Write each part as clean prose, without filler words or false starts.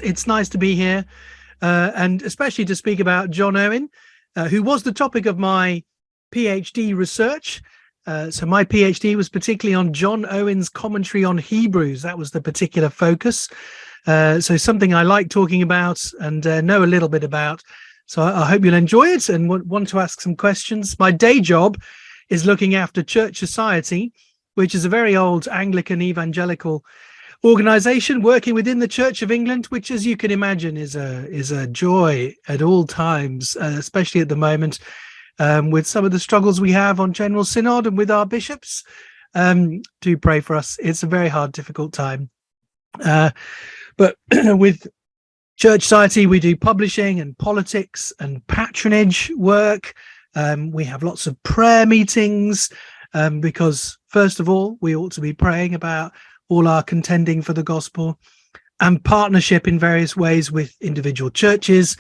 It's nice to be here, and especially to speak about John Owen, who was the topic of my PhD research. So my PhD was particularly on John Owen's commentary on Hebrews. That was the particular focus. So something I like talking about and know a little bit about. So I hope you'll enjoy it and want to ask some questions. My day job is looking after Church Society, which is a very old Anglican evangelical organization working within the Church of England, which, as you can imagine, is a joy at all times, especially at the moment, with some of the struggles we have on General Synod and with our bishops. Do pray for us. It's a very hard, difficult time. But with Church Society, we do publishing and politics and patronage work. We have lots of prayer meetings because, first of all, we ought to be praying about all our contending for the gospel, and partnership in various ways with individual churches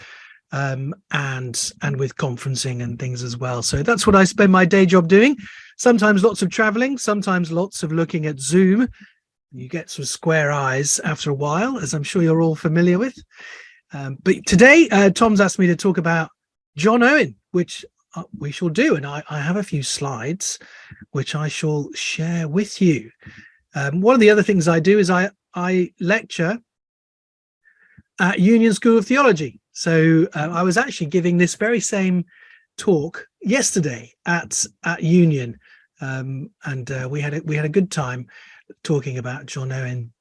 and with conferencing and things as well. So that's what I spend my day job doing. Sometimes lots of traveling, sometimes lots of looking at Zoom. You get some square eyes after a while, as I'm sure you're all familiar with. But today, Tom's asked me to talk about John Owen, which we shall do. And I have a few slides, which I shall share with you. One of the other things I do is I lecture at Union School of Theology. So I was actually giving this very same talk yesterday at Union, and we had a good time talking about John Owen.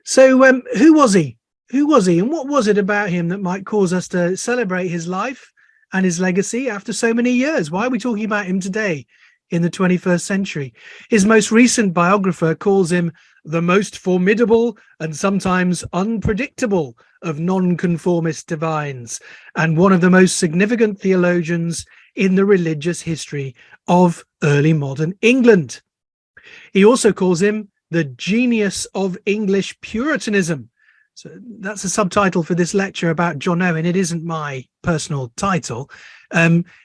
So who was he? Who was he, and what was it about him that might cause us to celebrate his life and his legacy after so many years? Why are we talking about him today in the 21st century? His most recent biographer calls him the most formidable and sometimes unpredictable of nonconformist divines, and one of the most significant theologians in the religious history of early modern England. He also calls him the genius of English Puritanism. So that's a subtitle for this lecture about John Owen. It isn't my personal title.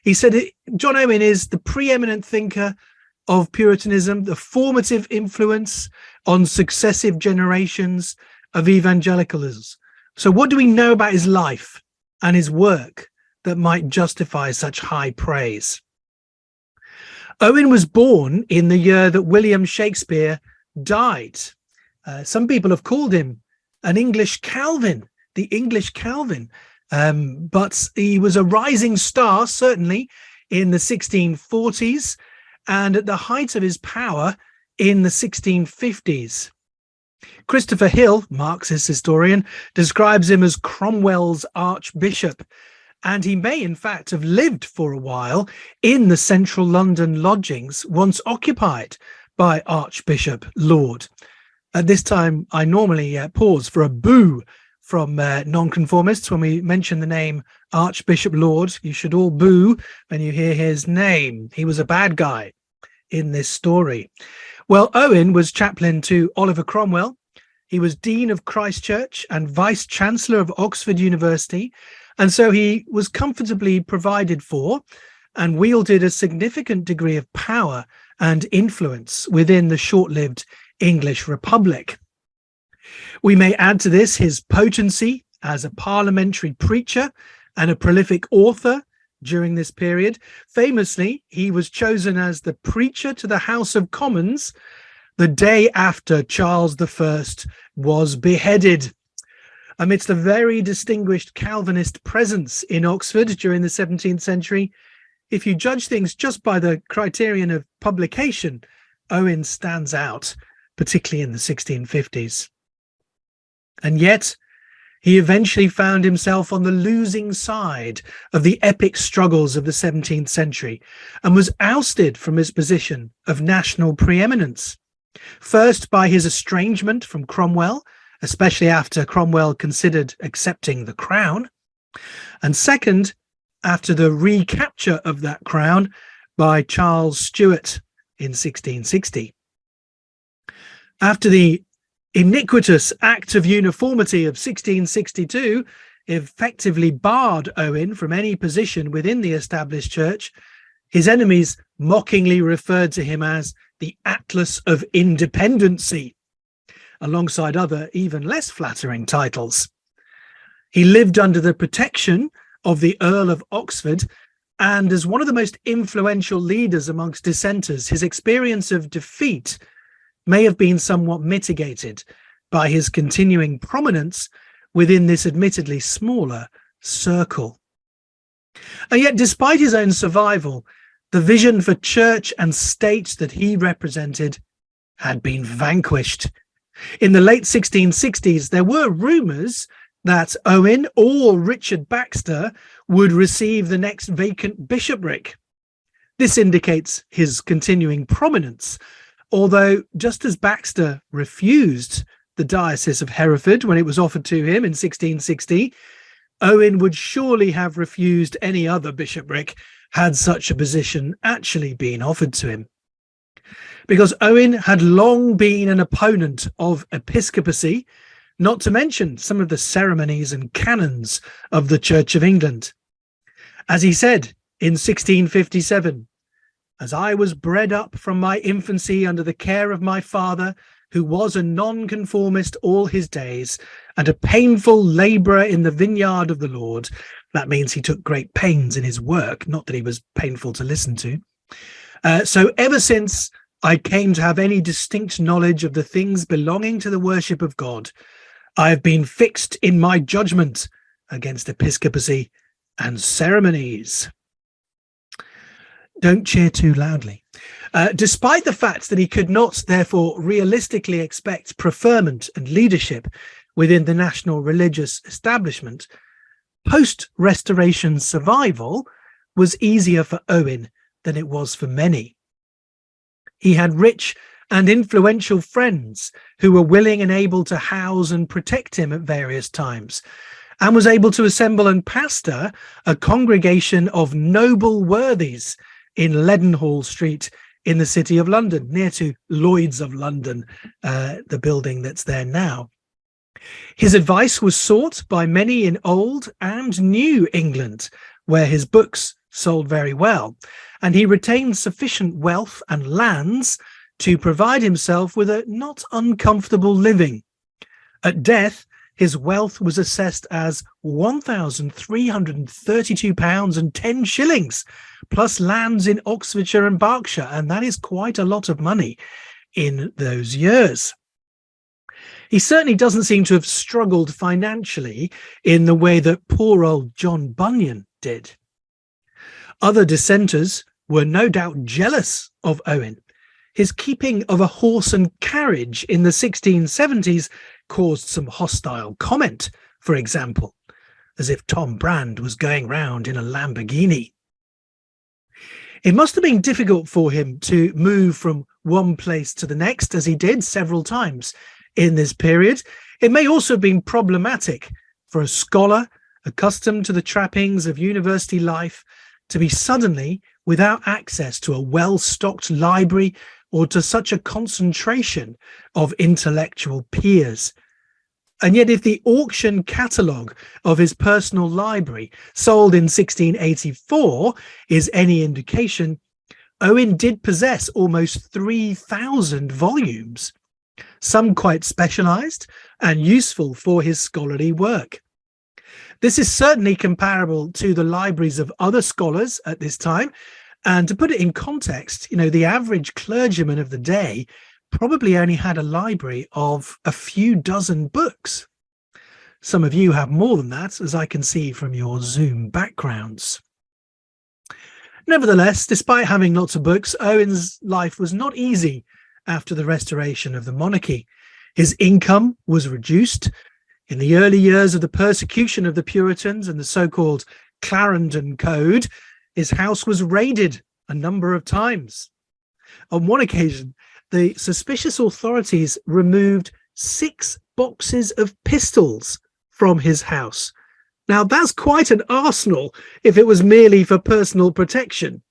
He said John Owen is the preeminent thinker of Puritanism, the formative influence on successive generations of evangelicalism. So what do we know about his life and his work that might justify such high praise? Owen was born in the year that William Shakespeare died. Some people have called him an English Calvin, the English Calvin. But he was a rising star, certainly, in the 1640s and at the height of his power in the 1650s. Christopher Hill, Marxist historian, describes him as Cromwell's archbishop, and he may, in fact, have lived for a while in the central London lodgings once occupied by Archbishop Laud. At this time, I normally pause for a boo from nonconformists when we mention the name Archbishop Laud. You should all boo when you hear his name. He was a bad guy in this story. Well, Owen was chaplain to Oliver Cromwell. He was Dean of Christ Church and Vice Chancellor of Oxford University. And so he was comfortably provided for and wielded a significant degree of power and influence within the short-lived English Republic. We may add to this his potency as a parliamentary preacher and a prolific author during this period. Famously, he was chosen as the preacher to the House of Commons the day after Charles I was beheaded. Amidst a very distinguished Calvinist presence in Oxford during the 17th century, if you judge things just by the criterion of publication, Owen stands out, particularly in the 1650s. And yet, he eventually found himself on the losing side of the epic struggles of the 17th century and was ousted from his position of national preeminence. First, by his estrangement from Cromwell, especially after Cromwell considered accepting the crown. And second, after the recapture of that crown by Charles Stuart in 1660. After the iniquitous Act of Uniformity of 1662 effectively barred Owen from any position within the established church, his enemies mockingly referred to him as the Atlas of Independency. alongside other even less flattering titles. He lived under the protection of the Earl of Oxford, and as one of the most influential leaders amongst dissenters, his experience of defeat may have been somewhat mitigated by his continuing prominence within this admittedly smaller circle. And yet, despite his own survival, the vision for church and state that he represented had been vanquished. In the late 1660s, there were rumours that Owen or Richard Baxter would receive the next vacant bishopric. This indicates his continuing prominence, although just as Baxter refused the Diocese of Hereford when it was offered to him in 1660, Owen would surely have refused any other bishopric had such a position actually been offered to him. Because Owen had long been an opponent of episcopacy, not to mention some of the ceremonies and canons of the Church of England. As he said in 1657, "As I was bred up from my infancy under the care of my father, who was a nonconformist all his days, and a painful labourer in the vineyard of the Lord." That means he took great pains in his work, not that he was painful to listen to. "So ever since I came to have any distinct knowledge of the things belonging to the worship of God, I have been fixed in my judgment against episcopacy and ceremonies." Don't cheer too loudly. Despite the fact that he could not, therefore, realistically expect preferment and leadership within the national religious establishment, post-Restoration survival was easier for Owen than it was for many. He had rich and influential friends who were willing and able to house and protect him at various times, and was able to assemble and pastor a congregation of noble worthies in Leadenhall Street in the City of London, near to Lloyd's of London, the building that's there now. His advice was sought by many in Old and New England, where his books sold very well, and he retained sufficient wealth and lands to provide himself with a not uncomfortable living. At death, his wealth was assessed as £1,332 and 10 shillings, plus lands in Oxfordshire and Berkshire, and that is quite a lot of money in those years. He certainly doesn't seem to have struggled financially in the way that poor old John Bunyan did. Other dissenters were no doubt jealous of Owen. His keeping of a horse and carriage in the 1670s caused some hostile comment, for example, as if Tom Brand was going round in a Lamborghini. It must have been difficult for him to move from one place to the next, as he did several times in this period. It may also have been problematic for a scholar accustomed to the trappings of university life to be suddenly without access to a well-stocked library or to such a concentration of intellectual peers. And yet, if the auction catalogue of his personal library, sold in 1684, is any indication, Owen did possess almost 3,000 volumes, some quite specialised and useful for his scholarly work. This is certainly comparable to the libraries of other scholars at this time. And to put it in context, the average clergyman of the day probably only had a library of a few dozen books. Some of you have more than that, as I can see from your Zoom backgrounds. Nevertheless, despite having lots of books, Owen's life was not easy after the restoration of the monarchy. His income was reduced. In the early years of the persecution of the Puritans and the so-called Clarendon Code, his house was raided a number of times. On one occasion, the suspicious authorities removed 6 boxes of pistols from his house. Now, that's quite an arsenal if it was merely for personal protection.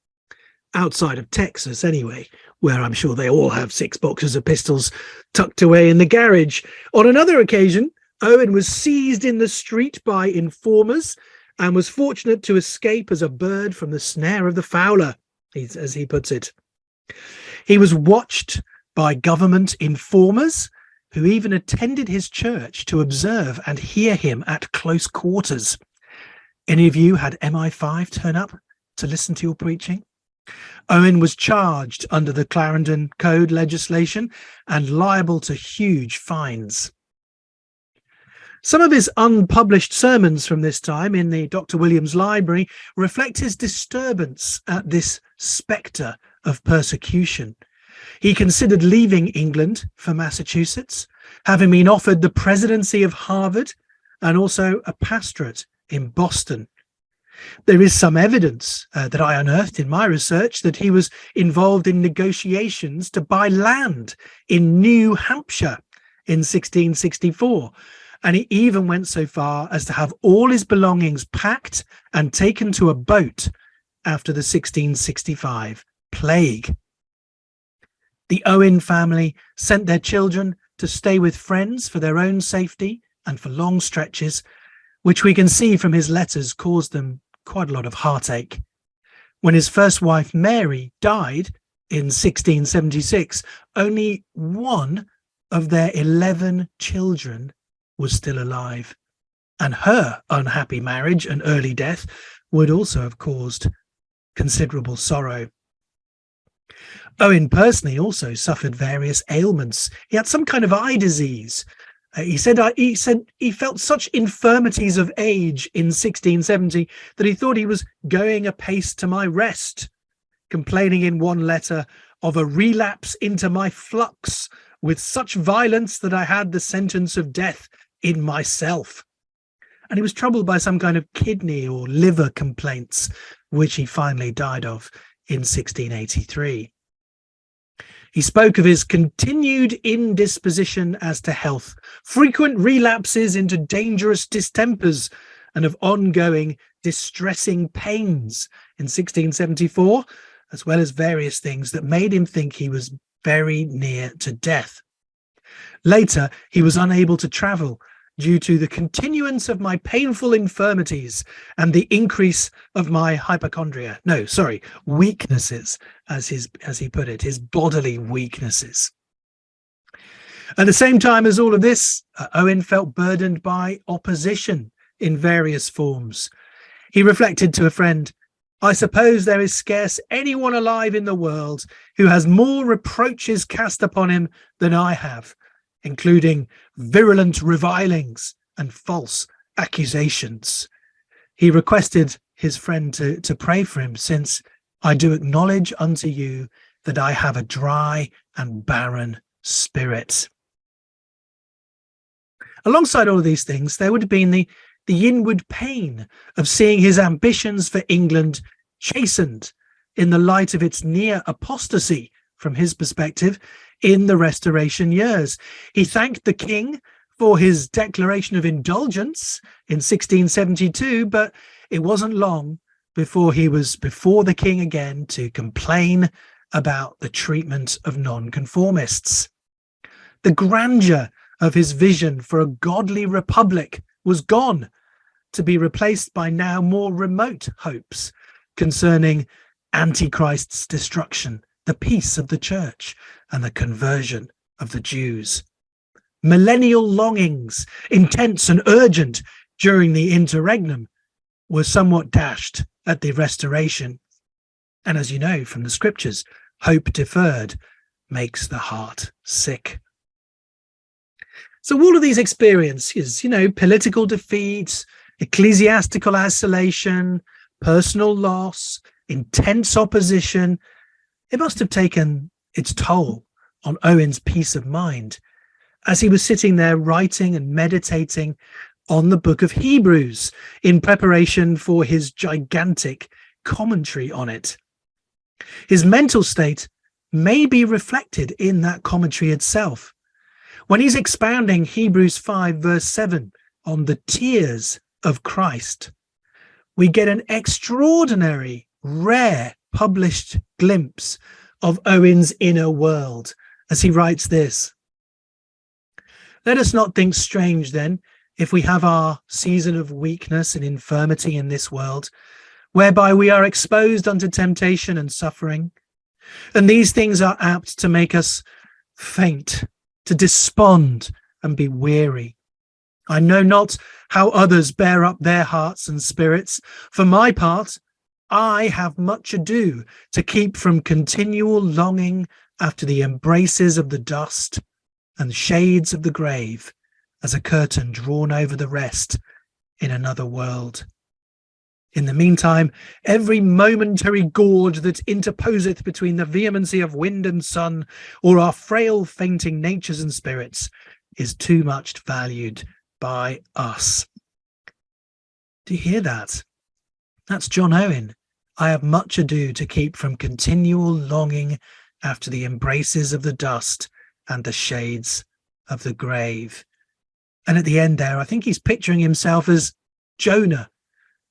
Outside of Texas, anyway, where I'm sure they all have 6 boxes of pistols tucked away in the garage. On another occasion, Owen was seized in the street by informers and was fortunate to escape as a bird from the snare of the fowler, as he puts it. He was watched by government informers. who even attended his church to observe and hear him at close quarters. Any of you had MI5 turn up to listen to your preaching? Owen was charged under the Clarendon Code legislation and liable to huge fines. Some of his unpublished sermons from this time in the Dr. Williams Library reflect his disturbance at this spectre of persecution. He considered leaving England for Massachusetts, having been offered the presidency of Harvard and also a pastorate in Boston. There is some evidence that I unearthed in my research that he was involved in negotiations to buy land in New Hampshire in 1664. And he even went so far as to have all his belongings packed and taken to a boat after the 1665 plague. The Owen family sent their children to stay with friends for their own safety and for long stretches, which we can see from his letters caused them quite a lot of heartache. When his first wife, Mary, died in 1676, only one of their 11 children was still alive, and her unhappy marriage and early death would also have caused considerable sorrow. Owen personally also suffered various ailments. He had some kind of eye disease. He said he felt such infirmities of age in 1670 that he thought he was going apace to my rest, complaining in one letter of a relapse into my flux with such violence that I had the sentence of death in myself. And he was troubled by some kind of kidney or liver complaints, which he finally died of in 1683. He spoke of his continued indisposition as to health, frequent relapses into dangerous distempers, and of ongoing distressing pains in 1674, as well as various things that made him think he was very near to death. Later, he was unable to travel due to the continuance of my painful infirmities and the increase of my weaknesses, as he put it, his bodily weaknesses. At the same time as all of this, Owen felt burdened by opposition in various forms. He reflected to a friend, "I suppose there is scarce anyone alive in the world who has more reproaches cast upon him than I have, including virulent revilings and false accusations." He requested his friend to pray for him, since I do acknowledge unto you that I have a dry and barren spirit. Alongside all of these things, there would have been the inward pain of seeing his ambitions for England chastened in the light of its near apostasy, from his perspective, in the Restoration years. He thanked the king for his declaration of indulgence in 1672, but it wasn't long before he was before the king again to complain about the treatment of nonconformists. The grandeur of his vision for a godly republic was gone, to be replaced by now more remote hopes concerning Antichrist's destruction, the peace of the church, and the conversion of the Jews. Millennial longings, intense and urgent during the interregnum, were somewhat dashed at the Restoration. And as you know from the scriptures, hope deferred makes the heart sick. So all of these experiences, political defeats, ecclesiastical isolation, personal loss, intense opposition, it must have taken its toll on Owen's peace of mind as he was sitting there writing and meditating on the book of Hebrews in preparation for his gigantic commentary on it. His mental state may be reflected in that commentary itself. When he's expounding Hebrews 5 verse 7 on the tears of Christ, we get an extraordinary, rare published glimpse of Owen's inner world as he writes this: "Let us not think strange then, if we have our season of weakness and infirmity in this world, whereby we are exposed unto temptation and suffering. And these things are apt to make us faint. to despond and be weary. I know not how others bear up their hearts and spirits. For my part, I have much ado to keep from continual longing after the embraces of the dust and shades of the grave, as a curtain drawn over the rest in another world. In the meantime, every momentary gorge that interposeth between the vehemency of wind and sun, or our frail fainting natures and spirits, is too much valued by us. Do you hear that? That's John Owen. I have much ado to keep from continual longing after the embraces of the dust and the shades of the grave. And at the end there, I think he's picturing himself as Jonah.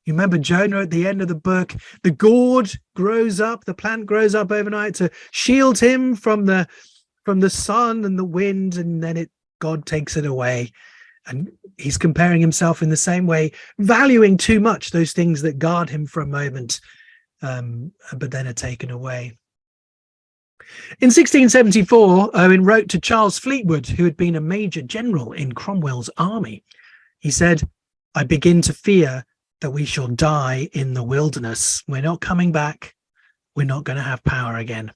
You remember Jonah at the end of the book? The gourd grows up, the plant grows up overnight to shield him from the sun and the wind, and then God takes it away. And he's comparing himself in the same way, valuing too much those things that guard him for a moment, but then are taken away. In 1674, Owen wrote to Charles Fleetwood, who had been a major general in Cromwell's army. He said, "I begin to fear that we shall die in the wilderness. We're not coming back. We're not going to have power again."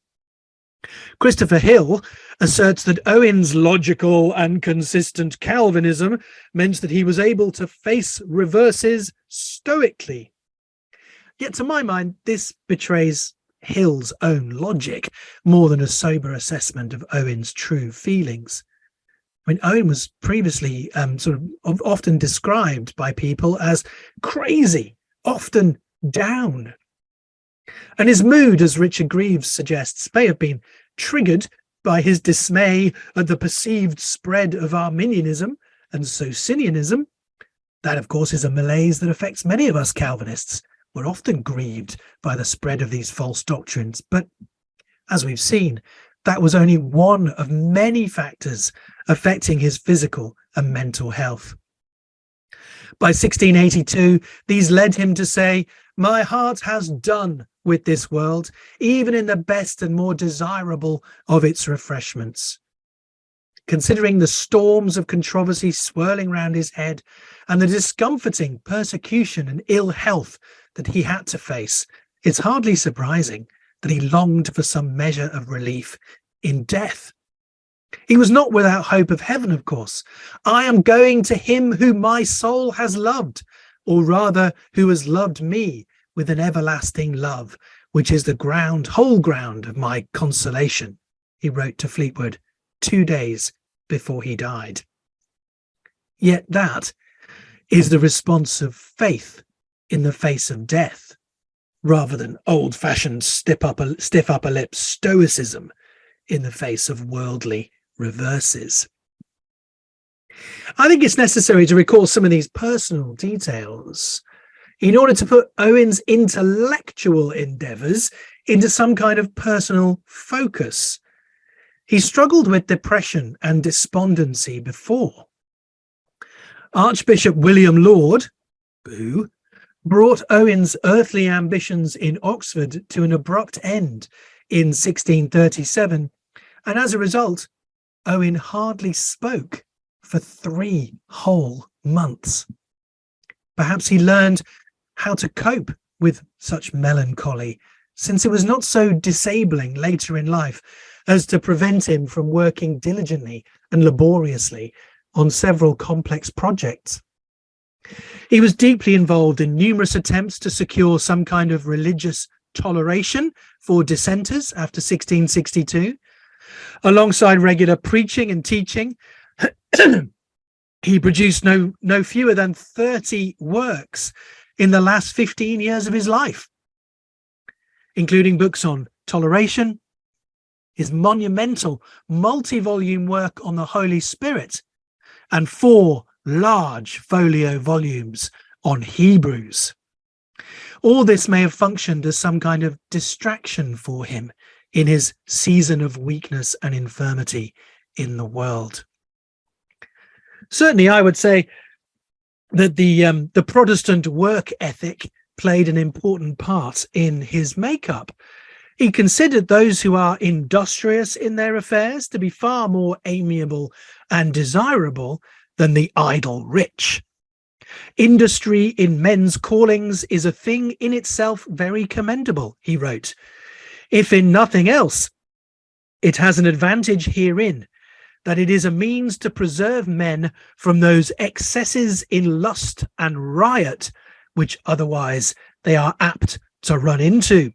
Christopher Hill asserts that Owen's logical and consistent Calvinism meant that he was able to face reverses stoically. Yet to my mind, this betrays Hill's own logic more than a sober assessment of Owen's true feelings. I mean, Owen was previously often described by people as crazy, often down. And his mood, as Richard Greaves suggests, may have been triggered by his dismay at the perceived spread of Arminianism and Socinianism. That, of course, is a malaise that affects many of us Calvinists. We're often grieved by the spread of these false doctrines. But as we've seen, that was only one of many factors affecting his physical and mental health. By 1682, these led him to say, "My heart has done with this world, even in the best and more desirable of its refreshments." Considering the storms of controversy swirling round his head and the discomforting persecution and ill health that he had to face, it's hardly surprising that he longed for some measure of relief in death. He was not without hope of heaven, of course. "I am going to him whom my soul has loved, or rather who has loved me with an everlasting love, which is the whole ground of my consolation," he wrote to Fleetwood 2 days before he died. Yet that is the response of faith in the face of death, rather than old-fashioned stiff upper lip stoicism in the face of worldly reverses. I think it's necessary to recall some of these personal details in order to put Owen's intellectual endeavours into some kind of personal focus. He struggled with depression and despondency before. Archbishop William Laud, boo, brought Owen's earthly ambitions in Oxford to an abrupt end in 1637, and as a result, Owen hardly spoke for 3 whole months. Perhaps he learned how to cope with such melancholy, since it was not so disabling later in life as to prevent him from working diligently and laboriously on several complex projects. He was deeply involved in numerous attempts to secure some kind of religious toleration for dissenters after 1662. Alongside regular preaching and teaching, he produced no fewer than 30 works in the last 15 years of his life, including books on toleration, his monumental multi-volume work on the Holy Spirit, and 4 large folio volumes on Hebrews. All this may have functioned as some kind of distraction for him in his season of weakness and infirmity in the world. Certainly, I would say that the Protestant work ethic played an important part in his makeup. He considered those who are industrious in their affairs to be far more amiable and desirable than the idle rich. Industry in men's callings is a thing in itself very commendable, he wrote. If in nothing else, it has an advantage herein, that it is a means to preserve men from those excesses in lust and riot which otherwise they are apt to run into.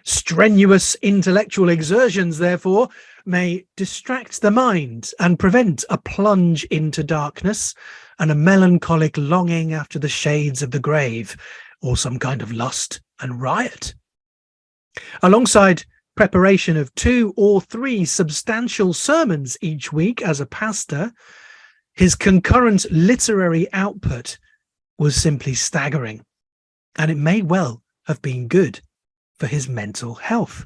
Strenuous intellectual exertions, therefore, may distract the mind and prevent a plunge into darkness and a melancholic longing after the shades of the grave, or some kind of lust and riot. Alongside preparation of 2 or 3 substantial sermons each week as a pastor, his concurrent literary output was simply staggering, and it may well have been good for his mental health.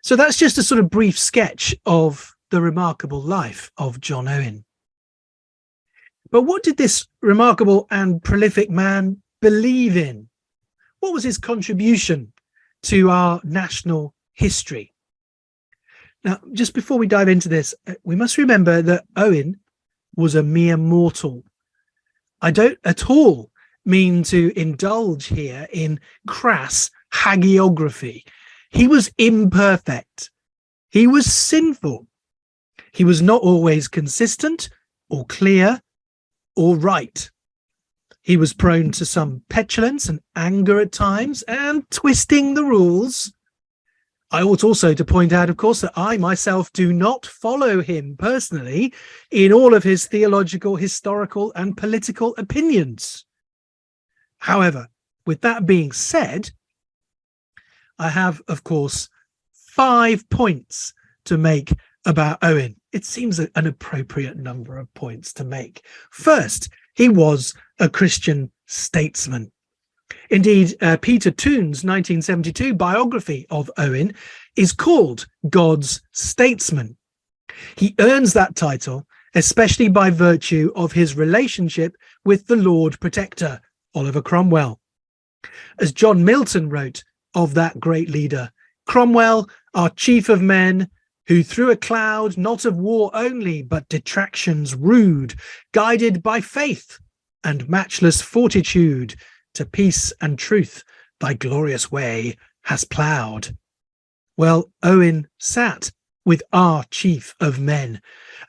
So that's just a sort of brief sketch of the remarkable life of John Owen. But what did this remarkable and prolific man believe in? What was his contribution to our national history? Now, just before we dive into this, we must remember that Owen was a mere mortal. I don't at all mean to indulge here in crass hagiography. He was imperfect. He was sinful. He was not always consistent or clear or right. He was prone to some petulance and anger at times and twisting the rules. I ought also to point out, of course, that I myself do not follow him personally in all of his theological, historical, and political opinions. However, with that being said, I have, of course, 5 points to make about Owen. It seems an appropriate number of points to make. First, he was a Christian statesman. Indeed, Peter Toon's 1972 biography of Owen is called God's Statesman. He earns that title especially by virtue of his relationship with the Lord Protector, Oliver Cromwell. As John Milton wrote of that great leader, Cromwell, our chief of men, who through a cloud not of war only, but detractions rude, guided by faith and matchless fortitude, to peace and truth thy glorious way has ploughed. Well, Owen sat with our chief of men,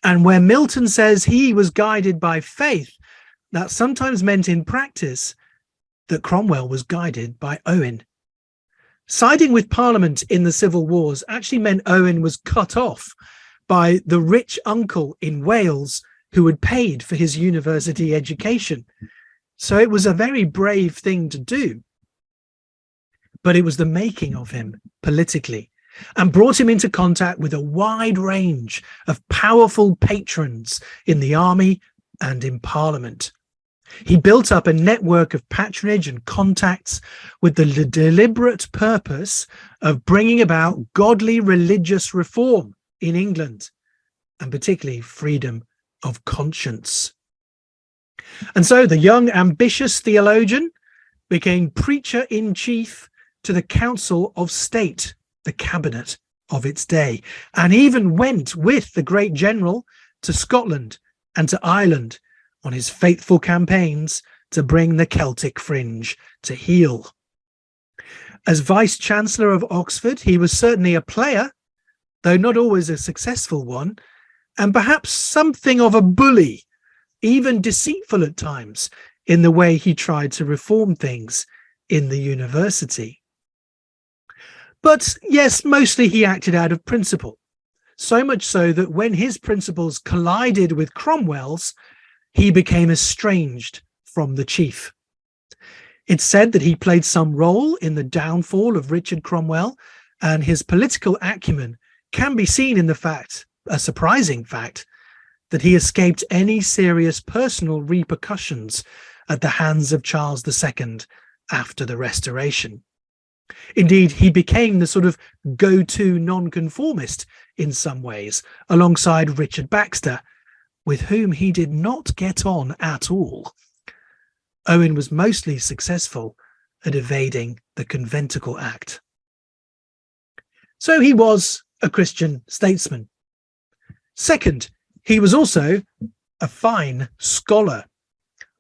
and where Milton says he was guided by faith, that sometimes meant in practice that Cromwell was guided by Owen. Siding with Parliament in the civil wars actually meant Owen was cut off by the rich uncle in Wales who had paid for his university education. So it was a very brave thing to do, but it was the making of him politically and brought him into contact with a wide range of powerful patrons in the army and in Parliament. He built up a network of patronage and contacts with the deliberate purpose of bringing about godly religious reform in England, and particularly freedom of conscience. And so the young, ambitious theologian became preacher-in-chief to the Council of State, the cabinet of its day, and even went with the great general to Scotland and to Ireland on his faithful campaigns to bring the Celtic fringe to heel. As Vice-Chancellor of Oxford, he was certainly a player, though not always a successful one, and perhaps something of a bully, even deceitful at times, in the way he tried to reform things in the university. But yes, mostly he acted out of principle, so much so that when his principles collided with Cromwell's, he became estranged from the chief. It's said that he played some role in the downfall of Richard Cromwell, and his political acumen can be seen in the fact, a surprising fact, that he escaped any serious personal repercussions at the hands of Charles II after the Restoration. Indeed, he became the sort of go-to nonconformist in some ways, alongside Richard Baxter, with whom he did not get on at all. Owen was mostly successful at evading the Conventicle Act. So he was a Christian statesman. Second, he was also a fine scholar.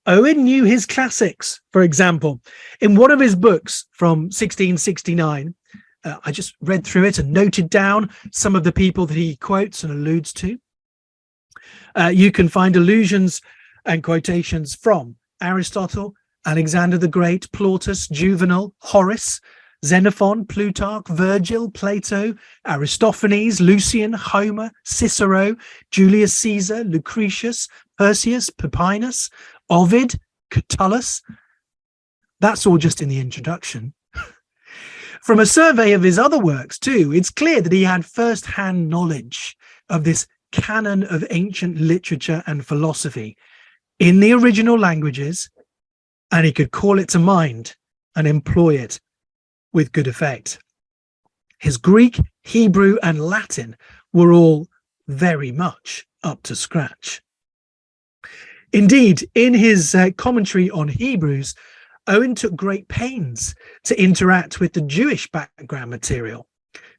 Owen knew his classics. For example, in one of his books from 1669, I just read through it and noted down some of the people that he quotes and alludes to. You can find allusions and quotations from Aristotle, Alexander the Great, Plautus, Juvenal, Horace, Xenophon, Plutarch, Virgil, Plato, Aristophanes, Lucian, Homer, Cicero, Julius Caesar, Lucretius, Persius, Pepinus, Ovid, Catullus. That's all just in the introduction. From a survey of his other works too, it's clear that he had first-hand knowledge of this canon of ancient literature and philosophy in the original languages, and he could call it to mind and employ it with good effect. His Greek, Hebrew, and Latin were all very much up to scratch. Indeed, in his commentary on Hebrews, Owen took great pains to interact with the Jewish background material,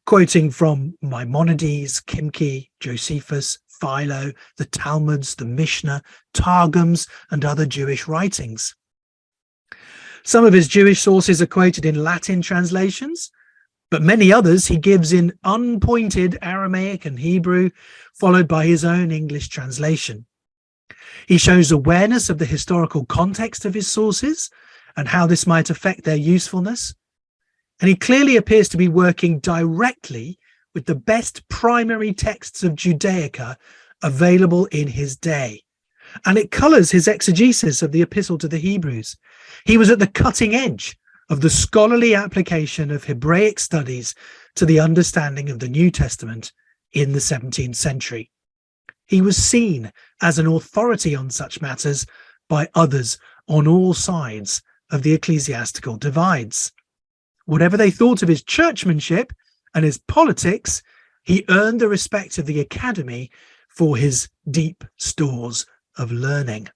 quoting from Maimonides, Kimchi, Josephus, Philo, the Talmuds, the Mishnah, Targums, and other Jewish writings. Some of his Jewish sources are quoted in Latin translations, but many others he gives in unpointed Aramaic and Hebrew, followed by his own English translation. He shows awareness of the historical context of his sources and how this might affect their usefulness. And he clearly appears to be working directly with the best primary texts of Judaica available in his day. And it colours his exegesis of the Epistle to the Hebrews. He was at the cutting edge of the scholarly application of Hebraic studies to the understanding of the New Testament in the 17th century. He was seen as an authority on such matters by others on all sides of the ecclesiastical divides. Whatever they thought of his churchmanship and his politics, he earned the respect of the academy for his deep stores of learning.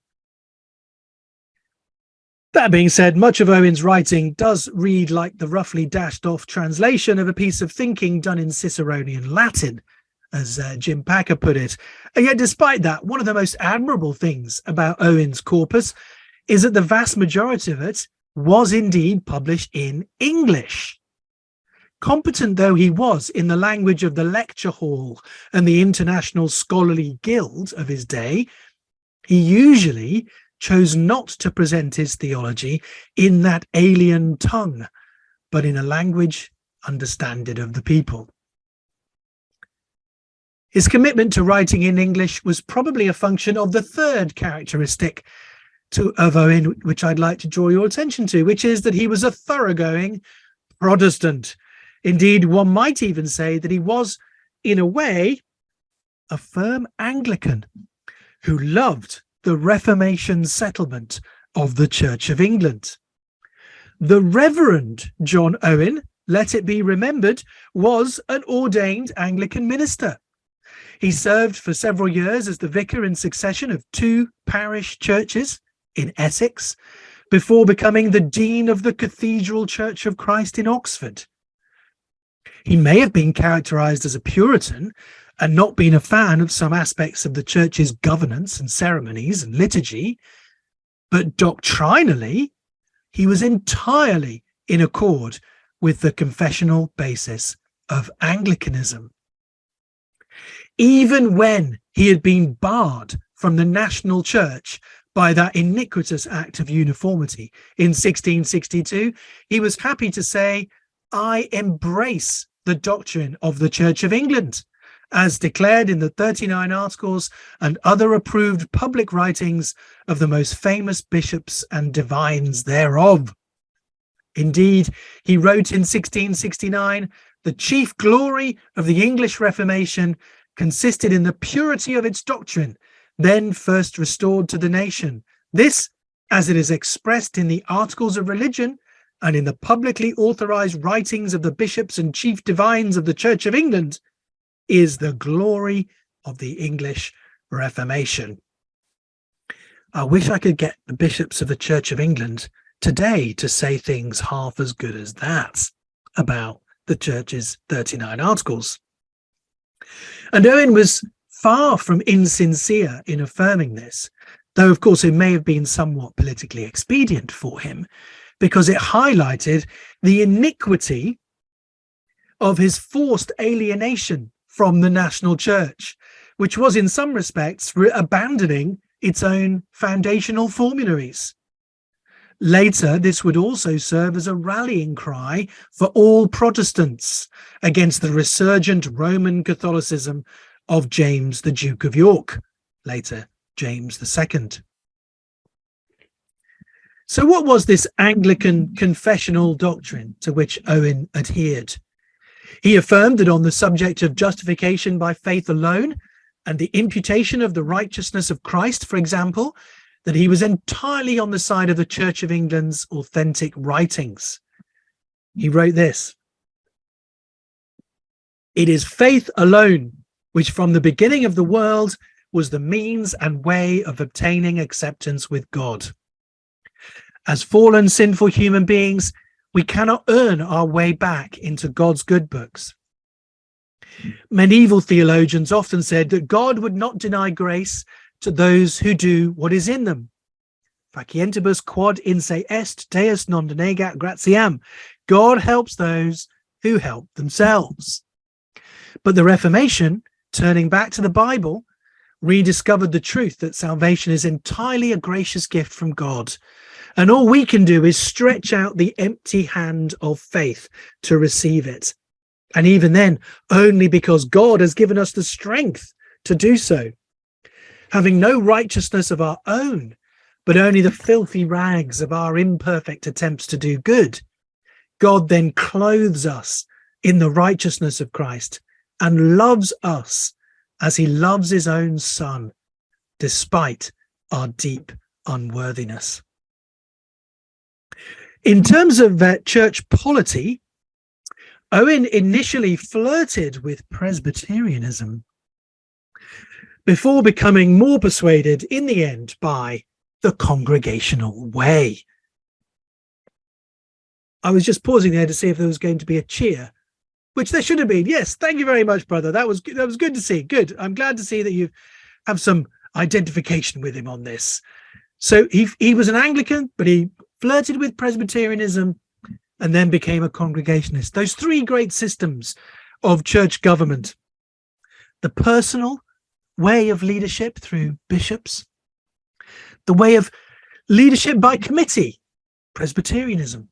That being said, much of Owen's writing does read like the roughly dashed off translation of a piece of thinking done in Ciceronian Latin, as Jim Packer put it. And yet, despite that, one of the most admirable things about Owen's corpus is that the vast majority of it was indeed published in English. Competent though he was in the language of the lecture hall and the international scholarly guild of his day, he usually chose not to present his theology in that alien tongue, but in a language understanded of the people. His commitment to writing in English was probably a function of the third characteristic of Owen, which I'd like to draw your attention to, which is that he was a thoroughgoing Protestant. Indeed, one might even say that he was, in a way, a firm Anglican who loved the Reformation settlement of the Church of England. The Reverend John Owen, let it be remembered, was an ordained Anglican minister. He served for several years as the vicar in succession of 2 parish churches in Essex, before becoming the Dean of the Cathedral Church of Christ in Oxford. He may have been characterized as a Puritan and not been a fan of some aspects of the church's governance and ceremonies and liturgy, but doctrinally, he was entirely in accord with the confessional basis of Anglicanism. Even when he had been barred from the national church by that iniquitous Act of Uniformity in 1662, he was happy to say, "I embrace the doctrine of the Church of England, as declared in the 39 Articles and other approved public writings of the most famous bishops and divines thereof." Indeed, he wrote in 1669, "The chief glory of the English Reformation consisted in the purity of its doctrine, then first restored to the nation. This, as it is expressed in the Articles of Religion and in the publicly authorized writings of the bishops and chief divines of the Church of England, is the glory of the English Reformation." I wish I could get the bishops of the Church of England today to say things half as good as that about the church's 39 articles. And Owen was far from insincere in affirming this, though of course it may have been somewhat politically expedient for him, because it highlighted the iniquity of his forced alienation from the national church, which was in some respects abandoning its own foundational formularies. Later, this would also serve as a rallying cry for all Protestants against the resurgent Roman Catholicism of James, the Duke of York, later James II. So what was this Anglican confessional doctrine to which Owen adhered? He affirmed that on the subject of justification by faith alone and the imputation of the righteousness of Christ, for example, that he was entirely on the side of the Church of England's authentic writings. He wrote this: "It is faith alone which from the beginning of the world was the means and way of obtaining acceptance with God. As fallen, sinful human beings, we cannot earn our way back into God's good books. Medieval theologians often said that God would not deny grace to those who do what is in them. Facientibus quod in se est, Deus non denegat gratiam. God helps those who help themselves." But the Reformation, turning back to the Bible, rediscovered the truth that salvation is entirely a gracious gift from God, and all we can do is stretch out the empty hand of faith to receive it. And even then, only because God has given us the strength to do so. Having no righteousness of our own, but only the filthy rags of our imperfect attempts to do good, God then clothes us in the righteousness of Christ and loves us as he loves his own Son, despite our deep unworthiness. In terms of church polity, Owen initially flirted with Presbyterianism before becoming more persuaded in the end by the Congregational way. I was just pausing there to see if there was going to be a cheer, which there should have been. Yes, thank you very much, brother. That was good to see. Good. I'm glad to see that you have some identification with him on this. So he was an Anglican, but he flirted with Presbyterianism and then became a Congregationalist. Those three great systems of church government: the personal way of leadership through bishops, the way of leadership by committee, Presbyterianism,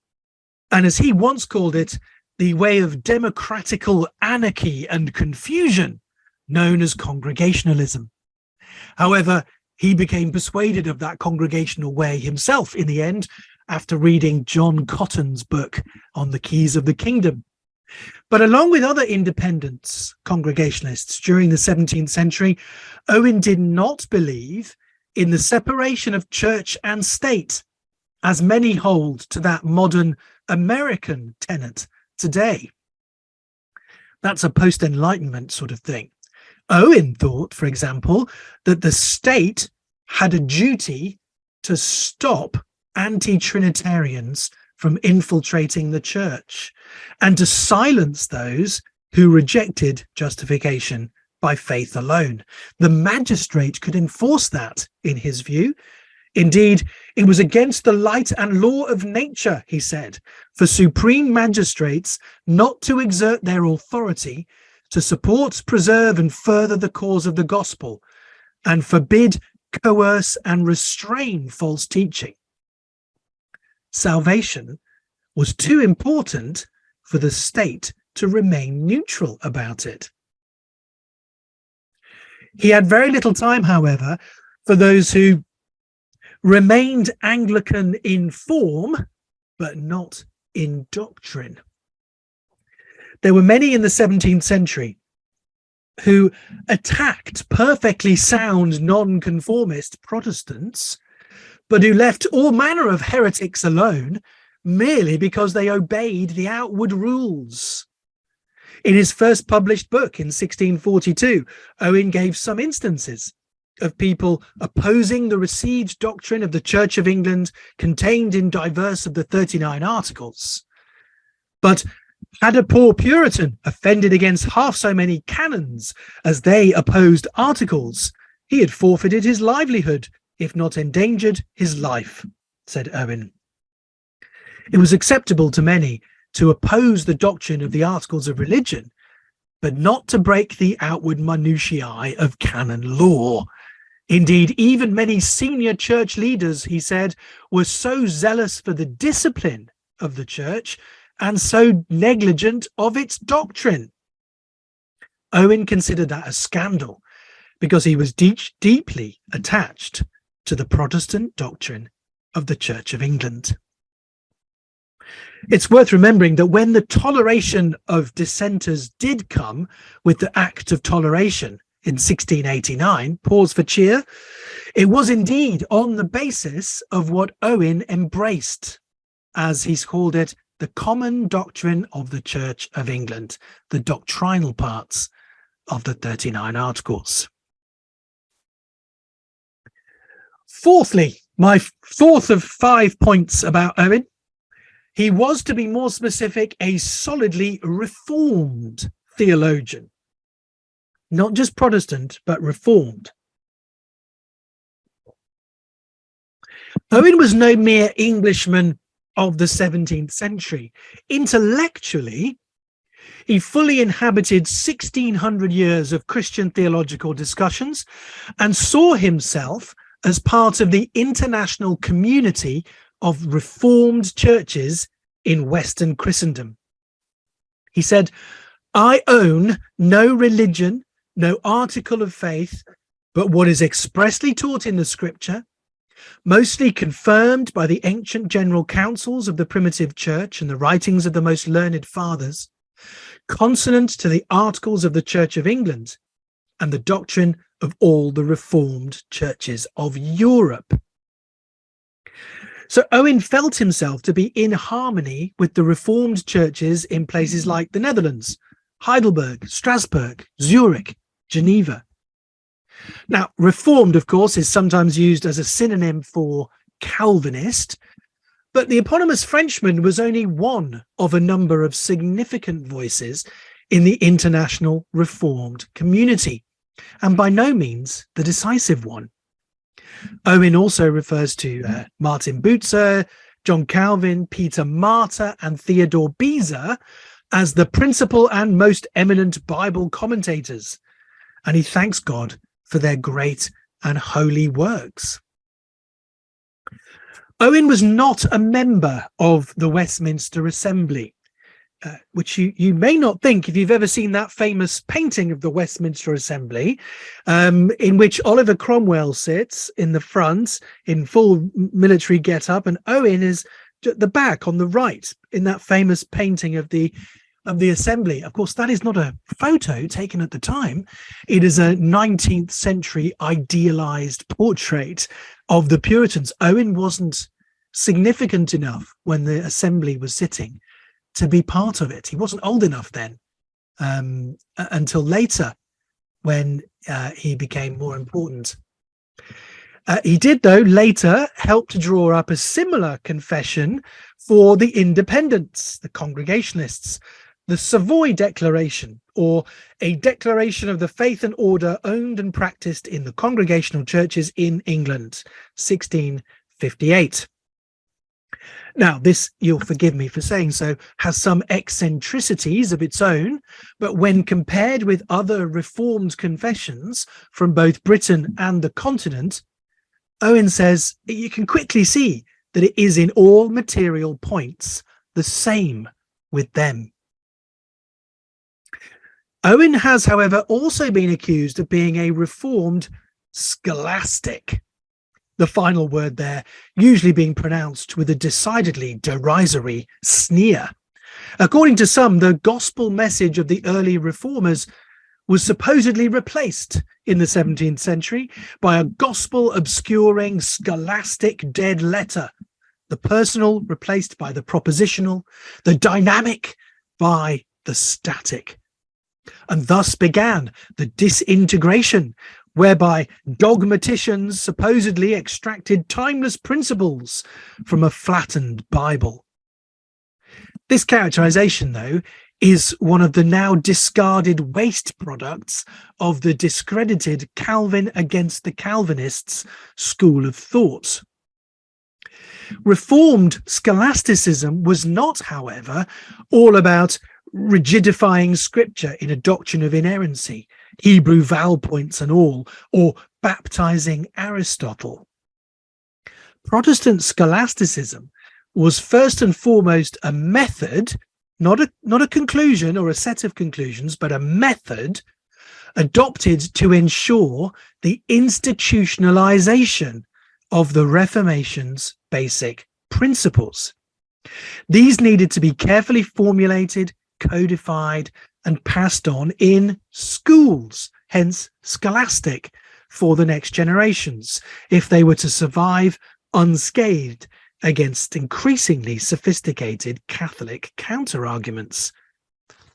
and as he once called it, the way of democratical anarchy and confusion, known as Congregationalism. However, he became persuaded of that Congregational way himself in the end, after reading John Cotton's book on the Keys of the Kingdom. But along with other independents, Congregationalists during the 17th century, Owen did not believe in the separation of church and state, as many hold to that modern American tenet today. That's a post-Enlightenment sort of thing. Owen thought, for example, that the state had a duty to stop anti-Trinitarians from infiltrating the church and to silence those who rejected justification by faith alone. The magistrate could enforce that, in his view. Indeed, it was against the light and law of nature, he said, for supreme magistrates not to exert their authority to support, preserve, and further the cause of the gospel, and forbid, coerce, and restrain false teaching. Salvation was too important for the state to remain neutral about it. He had very little time, however, for those who remained Anglican in form, but not in doctrine. There were many in the 17th century who attacked perfectly sound nonconformist Protestants, but who left all manner of heretics alone merely because they obeyed the outward rules. In his first published book in 1642, Owen gave some instances. of people opposing the received doctrine of the Church of England contained in diverse of the 39 articles. But had a poor Puritan offended against half so many canons as they opposed articles, he had forfeited his livelihood, if not endangered his life, said Owen. It was acceptable to many to oppose the doctrine of the articles of religion, but not to break the outward minutiae of canon law. Indeed, even many senior church leaders, he said, were so zealous for the discipline of the church and so negligent of its doctrine. Owen considered that a scandal because he was deeply attached to the Protestant doctrine of the Church of England. It's worth remembering that when the toleration of dissenters did come with the Act of Toleration in 1689, pause for cheer, it was indeed on the basis of what Owen embraced, as he's called it, the common doctrine of the Church of England, the doctrinal parts of the 39 Articles. Fourthly, my fourth of 5 points about Owen, he was, to be more specific, a solidly Reformed theologian. Not just Protestant, but Reformed. Owen was no mere Englishman of the 17th century. Intellectually, he fully inhabited 1600 years of Christian theological discussions and saw himself as part of the international community of Reformed churches in Western Christendom. He said, "I own no religion, no article of faith, but what is expressly taught in the Scripture, mostly confirmed by the ancient general councils of the primitive church and the writings of the most learned fathers, consonant to the articles of the Church of England and the doctrine of all the Reformed churches of Europe." So Owen felt himself to be in harmony with the Reformed churches in places like the Netherlands, Heidelberg, Strasbourg, Zurich, Geneva. Now, Reformed, of course, is sometimes used as a synonym for Calvinist, but the eponymous Frenchman was only one of a number of significant voices in the international Reformed community, and by no means the decisive one. Owen also refers to Martin Bucer, John Calvin, Peter Martyr, and Theodore Beza as the principal and most eminent Bible commentators, and he thanks God for their great and holy works. Owen was not a member of the Westminster Assembly, which you may not think if you've ever seen that famous painting of the Westminster Assembly, in which Oliver Cromwell sits in the front in full military get-up, and Owen is at the back on the right in that famous painting of the Assembly. Of course, that is not a photo taken at the time. It is a 19th century idealized portrait of the Puritans. Owen wasn't significant enough when the Assembly was sitting to be part of it. He wasn't old enough then, until later when he became more important. He did, though, later help to draw up a similar confession for the Independents, the Congregationalists, the Savoy Declaration, or a declaration of the faith and order owned and practiced in the Congregational churches in England, 1658. Now, this, you'll forgive me for saying so, has some eccentricities of its own, but when compared with other Reformed confessions from both Britain and the continent, Owen says you can quickly see that it is in all material points the same with them. Owen has, however, also been accused of being a Reformed scholastic. The final word there usually being pronounced with a decidedly derisory sneer. According to some, the gospel message of the early reformers was supposedly replaced in the 17th century by a gospel obscuring scholastic dead letter, the personal replaced by the propositional, the dynamic by the static. And thus began the disintegration whereby dogmaticians supposedly extracted timeless principles from a flattened Bible. This characterization, though, is one of the now discarded waste products of the discredited Calvin against the Calvinists school of thought. Reformed scholasticism was not, however, all about rigidifying scripture in a doctrine of inerrancy, Hebrew vowel points and all, or baptizing Aristotle. Protestant scholasticism was first and foremost a method, not a conclusion or a set of conclusions, but a method adopted to ensure the institutionalization of the Reformation's basic principles. These needed to be carefully formulated, codified, and passed on in schools, hence scholastic, for the next generations, if they were to survive unscathed against increasingly sophisticated Catholic counter-arguments.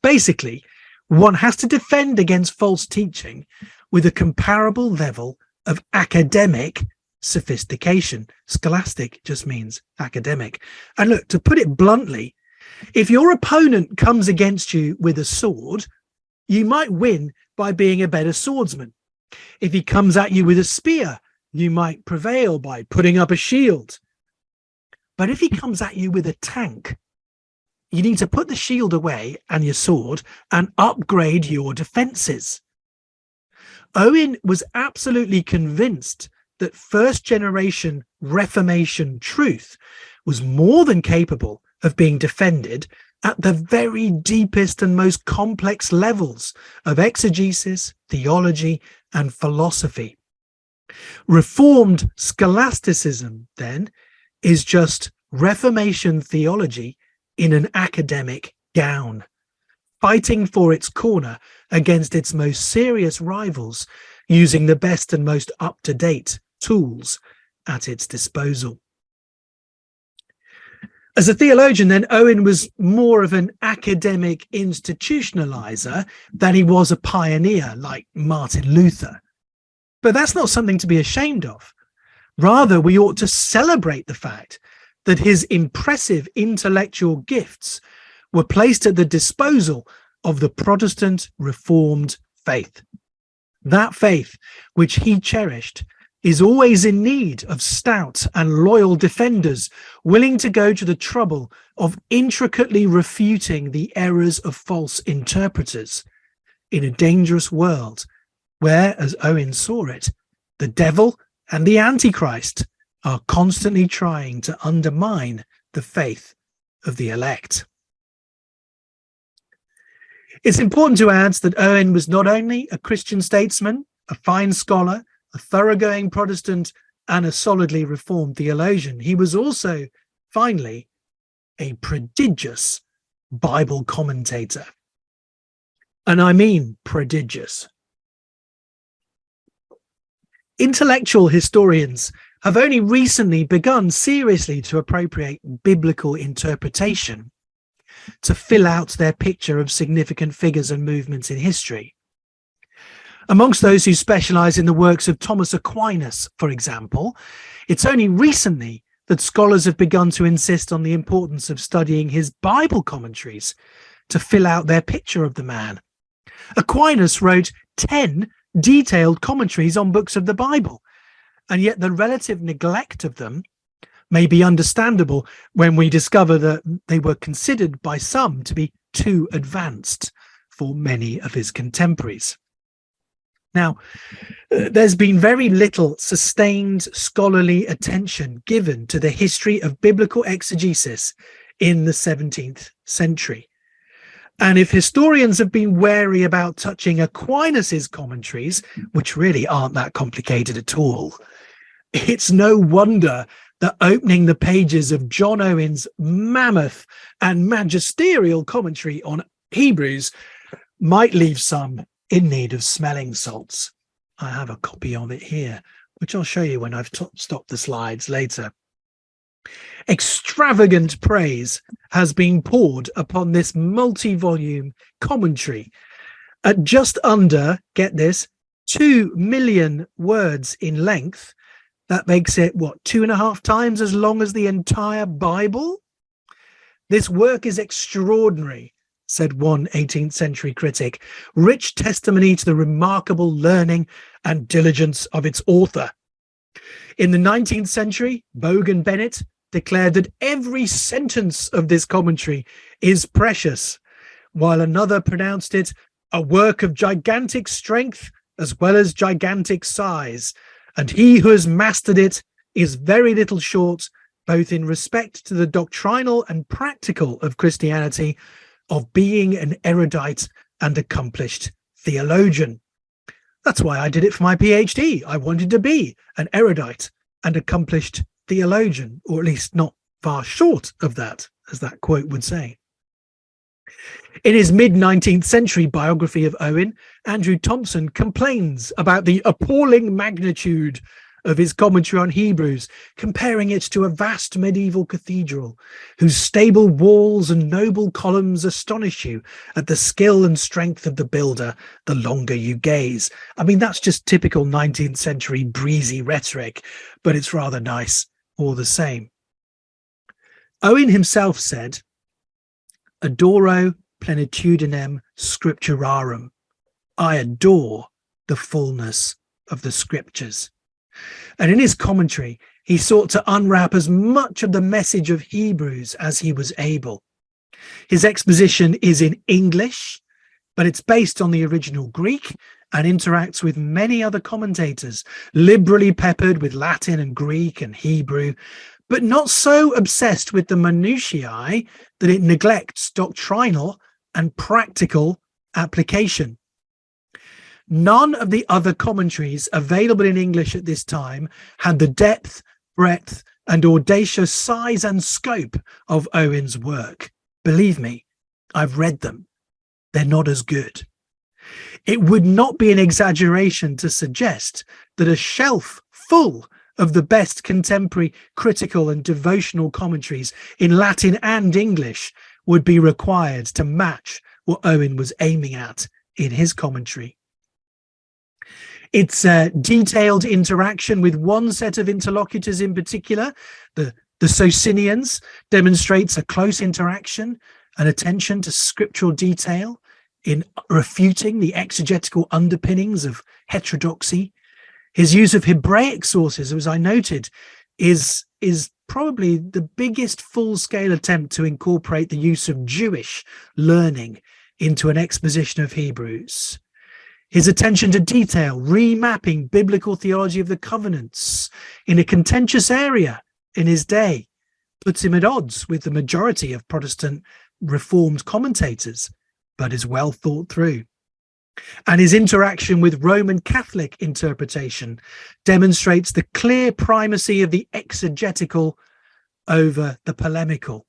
Basically, one has to defend against false teaching with a comparable level of academic sophistication. Scholastic just means academic. And look, to put it bluntly, if your opponent comes against you with a sword, you might win by being a better swordsman. If he comes at you with a spear, you might prevail by putting up a shield. But if he comes at you with a tank, you need to put the shield away and your sword and upgrade your defenses. Owen was absolutely convinced that first generation Reformation truth was more than capable of being defended at the very deepest and most complex levels of exegesis, theology, and philosophy. Reformed scholasticism, then, is just Reformation theology in an academic gown, fighting for its corner against its most serious rivals, using the best and most up-to-date tools at its disposal. As a theologian, then, Owen was more of an academic institutionalizer than he was a pioneer like Martin Luther. But that's not something to be ashamed of. Rather, we ought to celebrate the fact that his impressive intellectual gifts were placed at the disposal of the Protestant Reformed faith. That faith, which he cherished, is always in need of stout and loyal defenders willing to go to the trouble of intricately refuting the errors of false interpreters in a dangerous world where, as Owen saw it, the devil and the Antichrist are constantly trying to undermine the faith of the elect. It's important to add that Owen was not only a Christian statesman, a fine scholar, a thoroughgoing Protestant, and a solidly Reformed theologian. He was also, finally, a prodigious Bible commentator. And I mean prodigious. Intellectual historians have only recently begun seriously to appropriate biblical interpretation to fill out their picture of significant figures and movements in history. Amongst those who specialize in the works of Thomas Aquinas, for example, it's only recently that scholars have begun to insist on the importance of studying his Bible commentaries to fill out their picture of the man. Aquinas wrote 10 detailed commentaries on books of the Bible, and yet the relative neglect of them may be understandable when we discover that they were considered by some to be too advanced for many of his contemporaries. Now, there's been very little sustained scholarly attention given to the history of biblical exegesis in the 17th century. And if historians have been wary about touching Aquinas's commentaries, which really aren't that complicated at all, it's no wonder that opening the pages of John Owen's mammoth and magisterial commentary on Hebrews might leave some in need of smelling salts. I have a copy of it here, which I'll show you when I've stopped the slides later. Extravagant praise has been poured upon this multi-volume commentary at just under, get this, 2 million words in length. That makes it, what, 2.5 times as long as the entire Bible? This work is extraordinary, said one 18th century critic, rich testimony to the remarkable learning and diligence of its author. In the 19th century, Bogan Bennett declared that every sentence of this commentary is precious, while another pronounced it a work of gigantic strength as well as gigantic size, and he who has mastered it is very little short, both in respect to the doctrinal and practical of Christianity, of being an erudite and accomplished theologian. That's why I did it for my PhD. I wanted to be an erudite and accomplished theologian, or at least not far short of that, as that quote would say. In his mid-19th century biography of Owen, Andrew Thompson complains about the appalling magnitude of his commentary on Hebrews, comparing it to a vast medieval cathedral whose stable walls and noble columns astonish you at the skill and strength of the builder the longer you gaze. I mean, that's just typical 19th century breezy rhetoric, but it's rather nice all the same. Owen himself said, "Adoro plenitudinem scripturarum." I adore the fullness of the scriptures. And in his commentary, he sought to unwrap as much of the message of Hebrews as he was able. His exposition is in English, but it's based on the original Greek and interacts with many other commentators, liberally peppered with Latin and Greek and Hebrew, but not so obsessed with the minutiae that it neglects doctrinal and practical application. None of the other commentaries available in English at this time had the depth, breadth, and audacious size and scope of Owen's work. Believe me, I've read them. They're not as good. It would not be an exaggeration to suggest that a shelf full of the best contemporary critical and devotional commentaries in Latin and English would be required to match what Owen was aiming at in his commentary. Its detailed interaction with one set of interlocutors in particular, the Socinians, demonstrates a close interaction and attention to scriptural detail in refuting the exegetical underpinnings of heterodoxy. His use of Hebraic sources, as I noted, is probably the biggest full-scale attempt to incorporate the use of Jewish learning into an exposition of Hebrews. His attention to detail, remapping biblical theology of the covenants in a contentious area in his day, puts him at odds with the majority of Protestant Reformed commentators, but is well thought through. And his interaction with Roman Catholic interpretation demonstrates the clear primacy of the exegetical over the polemical,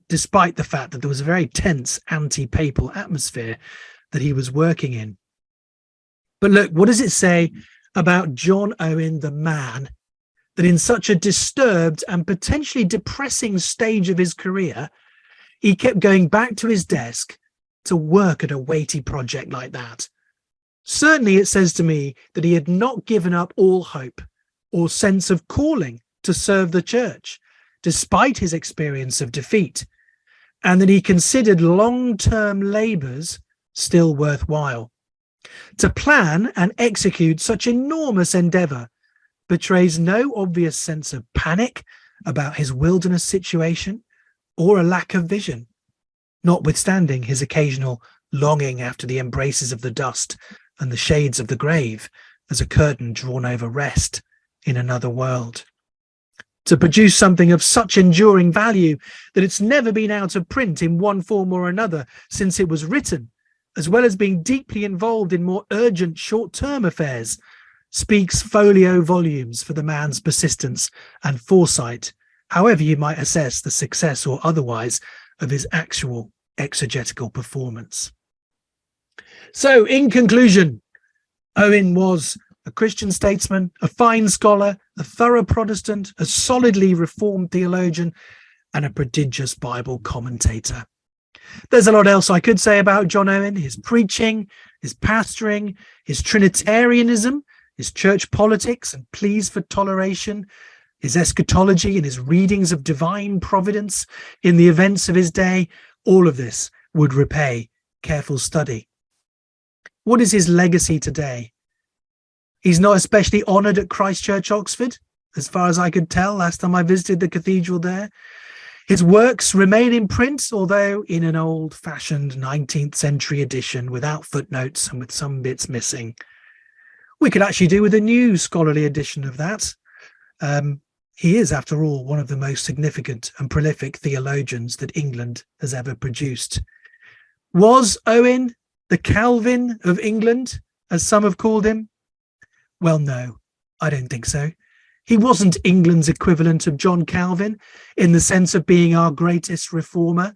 despite the fact that there was a very tense anti-papal atmosphere that he was working in. But look, what does it say about John Owen, the man, that in such a disturbed and potentially depressing stage of his career, he kept going back to his desk to work at a weighty project like that? Certainly it says to me that he had not given up all hope or sense of calling to serve the church, despite his experience of defeat, and that he considered long-term labours still worthwhile. To plan and execute such enormous endeavour betrays no obvious sense of panic about his wilderness situation or a lack of vision, notwithstanding his occasional longing after the embraces of the dust and the shades of the grave as a curtain drawn over rest in another world. To produce something of such enduring value that it's never been out of print in one form or another since it was written, as well as being deeply involved in more urgent short-term affairs, speaks folio volumes for the man's persistence and foresight, however you might assess the success or otherwise of his actual exegetical performance. So, in conclusion, Owen was a Christian statesman, a fine scholar, a thorough Protestant, a solidly Reformed theologian, and a prodigious Bible commentator. There's a lot else I could say about John Owen, his preaching, his pastoring, his Trinitarianism, his church politics and pleas for toleration, his eschatology and his readings of divine providence in the events of his day, all of this would repay careful study. What is his legacy today? He's not especially honoured at Christ Church, Oxford, as far as I could tell last time I visited the cathedral there. His works remain in print, although in an old-fashioned 19th century edition without footnotes and with some bits missing. We could actually do with a new scholarly edition of that. He is, after all, one of the most significant and prolific theologians that England has ever produced. Was Owen the Calvin of England, as some have called him? Well, no, I don't think so. He wasn't England's equivalent of John Calvin in the sense of being our greatest reformer.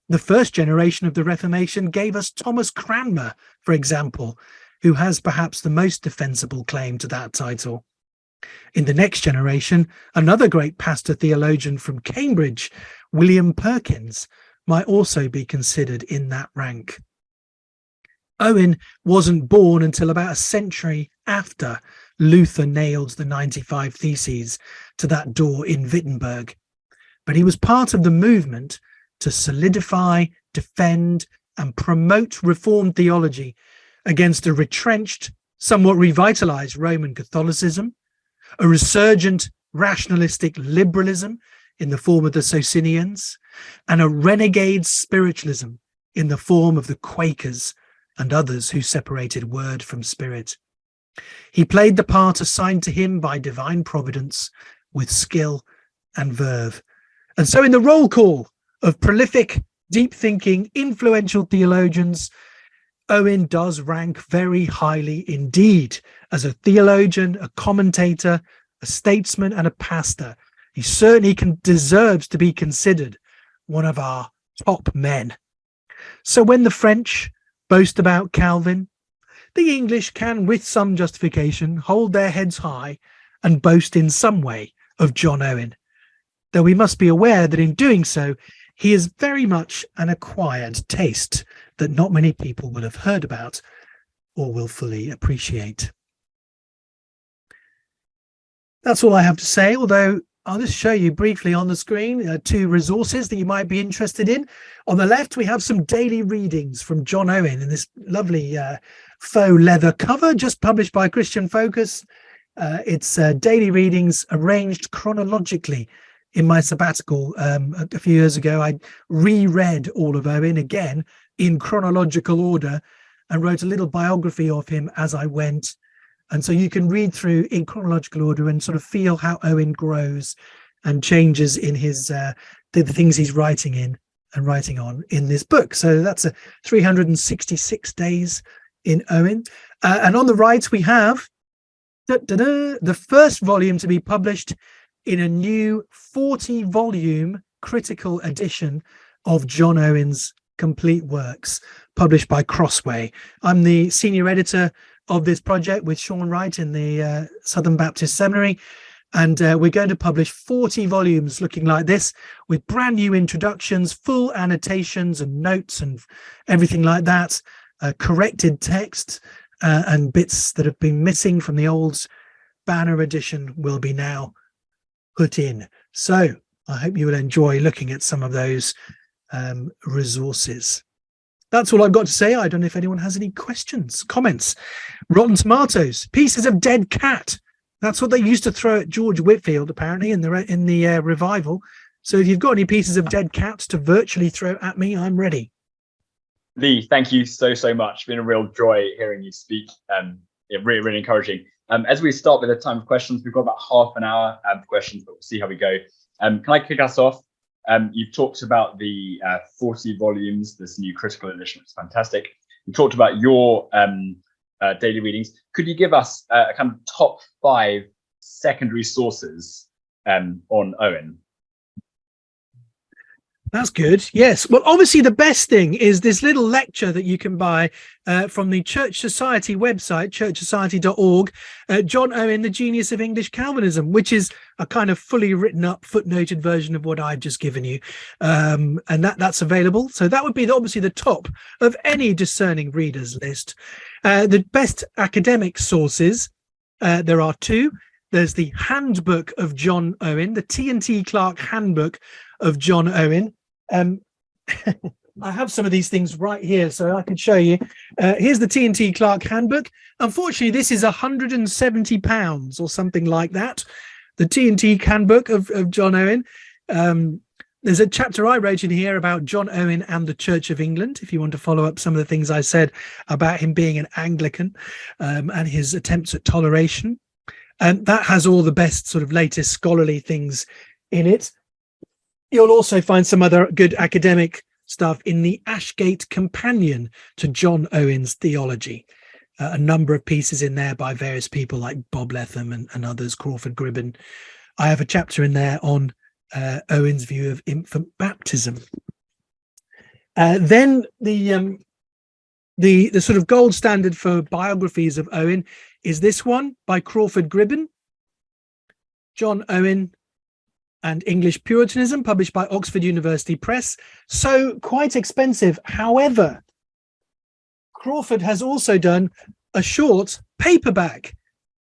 The first generation of the Reformation gave us Thomas Cranmer, for example, who has perhaps the most defensible claim to that title. In the next generation, another great pastor theologian from Cambridge, William Perkins, might also be considered in that rank. Owen wasn't born until about a century after Luther nailed the 95 Theses to that door in Wittenberg, but he was part of the movement to solidify, defend, and promote Reformed theology against a retrenched, somewhat revitalized Roman Catholicism, a resurgent rationalistic liberalism in the form of the Socinians, and a renegade spiritualism in the form of the Quakers and others who separated word from spirit. He played the part assigned to him by divine providence with skill and verve. And so in the roll call of prolific, deep-thinking, influential theologians, Owen does rank very highly indeed as a theologian, a commentator, a statesman, and a pastor. He certainly deserves to be considered one of our top men. So when the French boast about Calvin, the English can, with some justification, hold their heads high and boast in some way of John Owen, though we must be aware that in doing so, he is very much an acquired taste that not many people will have heard about or will fully appreciate. That's all I have to say, although I'll just show you briefly on the screen two resources that you might be interested in. On the left, we have some daily readings from John Owen in this lovely faux leather cover, just published by Christian Focus. It's daily readings arranged chronologically. In my sabbatical a few years ago, I reread all of Owen again in chronological order and wrote a little biography of him as I went. And so you can read through in chronological order and sort of feel how Owen grows and changes in his the things he's writing in and writing on in this book. So that's 366 days in Owen. And on the right, we have the first volume to be published in a new 40-volume critical edition of John Owen's complete works, published by Crossway. I'm the senior editor of this project with Sean Wright in the Southern Baptist Seminary, and we're going to publish 40 volumes looking like this, with brand new introductions, full annotations and notes and everything like that, corrected text, and bits that have been missing from the old banner edition will be now put in. So I hope you will enjoy looking at some of those resources. That's all I've got to say. I don't know if anyone has any questions, comments. Rotten tomatoes, pieces of dead cat. That's what they used to throw at George Whitfield, apparently, in the revival. So if you've got any pieces of dead cats to virtually throw at me, I'm ready. Lee, thank you so much. It's been a real joy hearing you speak. Really encouraging. As we start with the time of questions, we've got about half an hour for questions, but we'll see how we go. Can I kick us off? You've talked about the 40 volumes, this new critical edition, it's fantastic. You talked about your daily readings. Could you give us a kind of top 5 secondary sources on Owen? That's good. Yes. Well, obviously, the best thing is this little lecture that you can buy from the Church Society website, churchsociety.org, John Owen, The Genius of English Calvinism, which is a kind of fully written up, footnoted version of what I've just given you. And that's available. So that would be obviously the top of any discerning readers list. The best academic sources, there are two. There's the Handbook of John Owen, the T&T Clark Handbook of John Owen. I have some of these things right here, so I can show you. Here's the T&T Clark Handbook. Unfortunately, this is £170 or something like that. The T&T Handbook of John Owen. There's a chapter I wrote in here about John Owen and the Church of England, if you want to follow up some of the things I said about him being an Anglican and his attempts at toleration. And that has all the best sort of latest scholarly things in it. You'll also find some other good academic stuff in the Ashgate Companion to John Owen's theology. A number of pieces in there by various people like Bob Letham and others, Crawford Gribben. I have a chapter in there on Owen's view of infant baptism. Then the sort of gold standard for biographies of Owen is this one by Crawford Gribben, John Owen and English Puritanism, published by Oxford University Press. So quite expensive. However, Crawford has also done a short paperback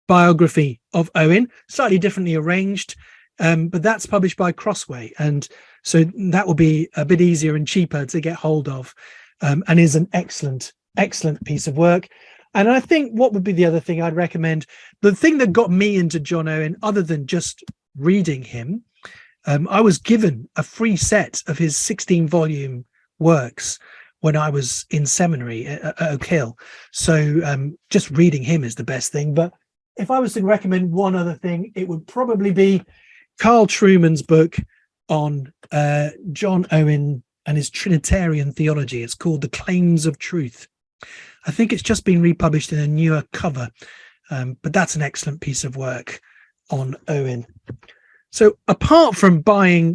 biography of Owen, slightly differently arranged, but that's published by Crossway. And so that will be a bit easier and cheaper to get hold of, and is an excellent piece of work. And I think what would be the other thing I'd recommend, the thing that got me into John Owen, other than just reading him, I was given a free set of his 16-volume works when I was in seminary at Oak Hill. So just reading him is the best thing. But if I was to recommend one other thing, it would probably be Carl Trueman's book on John Owen and his Trinitarian theology. It's called The Claims of Truth. I think it's just been republished in a newer cover, but that's an excellent piece of work on Owen. So apart from buying,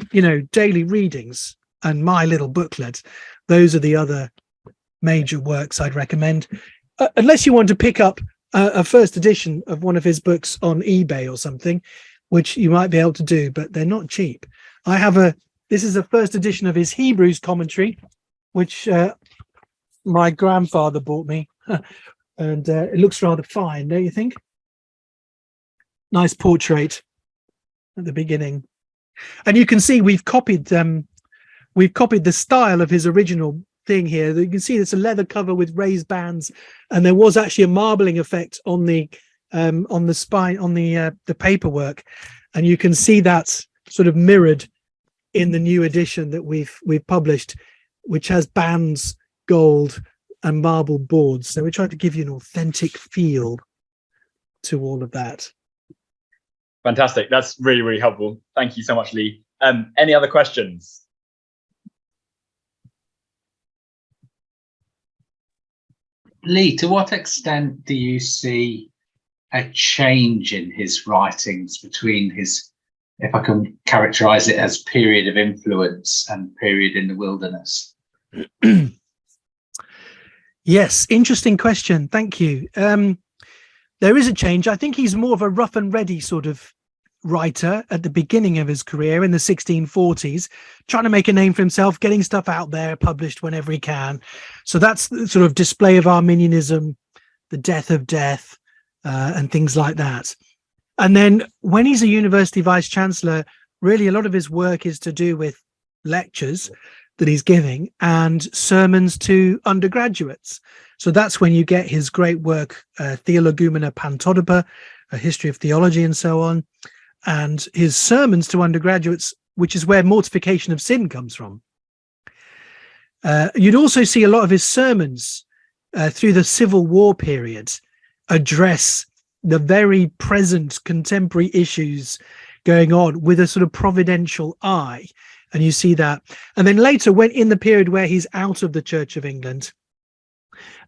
daily readings and my little booklet, those are the other major works I'd recommend. Unless you want to pick up a first edition of one of his books on eBay or something, which you might be able to do, but they're not cheap. This is a first edition of his Hebrews commentary, which my grandfather bought me, and it looks rather fine, don't you think? Nice portrait at the beginning, and you can see we've copied the style of his original thing here. You can see it's a leather cover with raised bands, and there was actually a marbling effect on the spine, on the paperwork, and you can see that sort of mirrored in the new edition that we've published, which has bands, gold, and marble boards. So we tried to give you an authentic feel to all of that. Fantastic. That's really, really helpful. Thank you so much, Lee. Any other questions? Lee, to what extent do you see a change in his writings between his, if I can characterize it as period of influence and period in the wilderness? Yes, interesting question. Thank you. There is a change. I think he's more of a rough and ready sort of writer at the beginning of his career in the 1640s, trying to make a name for himself, getting stuff out there, published whenever he can. So that's the sort of display of Arminianism, the death of death, and things like that. And then when he's a university vice chancellor, really a lot of his work is to do with lectures that he's giving and sermons to undergraduates. So that's when you get his great work, Theologumena Pantodopa, a history of theology and so on, and his sermons to undergraduates, which is where mortification of sin comes from. You'd also see a lot of his sermons through the Civil War period address the very present contemporary issues going on with a sort of providential eye. And you see that. And then later, when in the period where he's out of the Church of England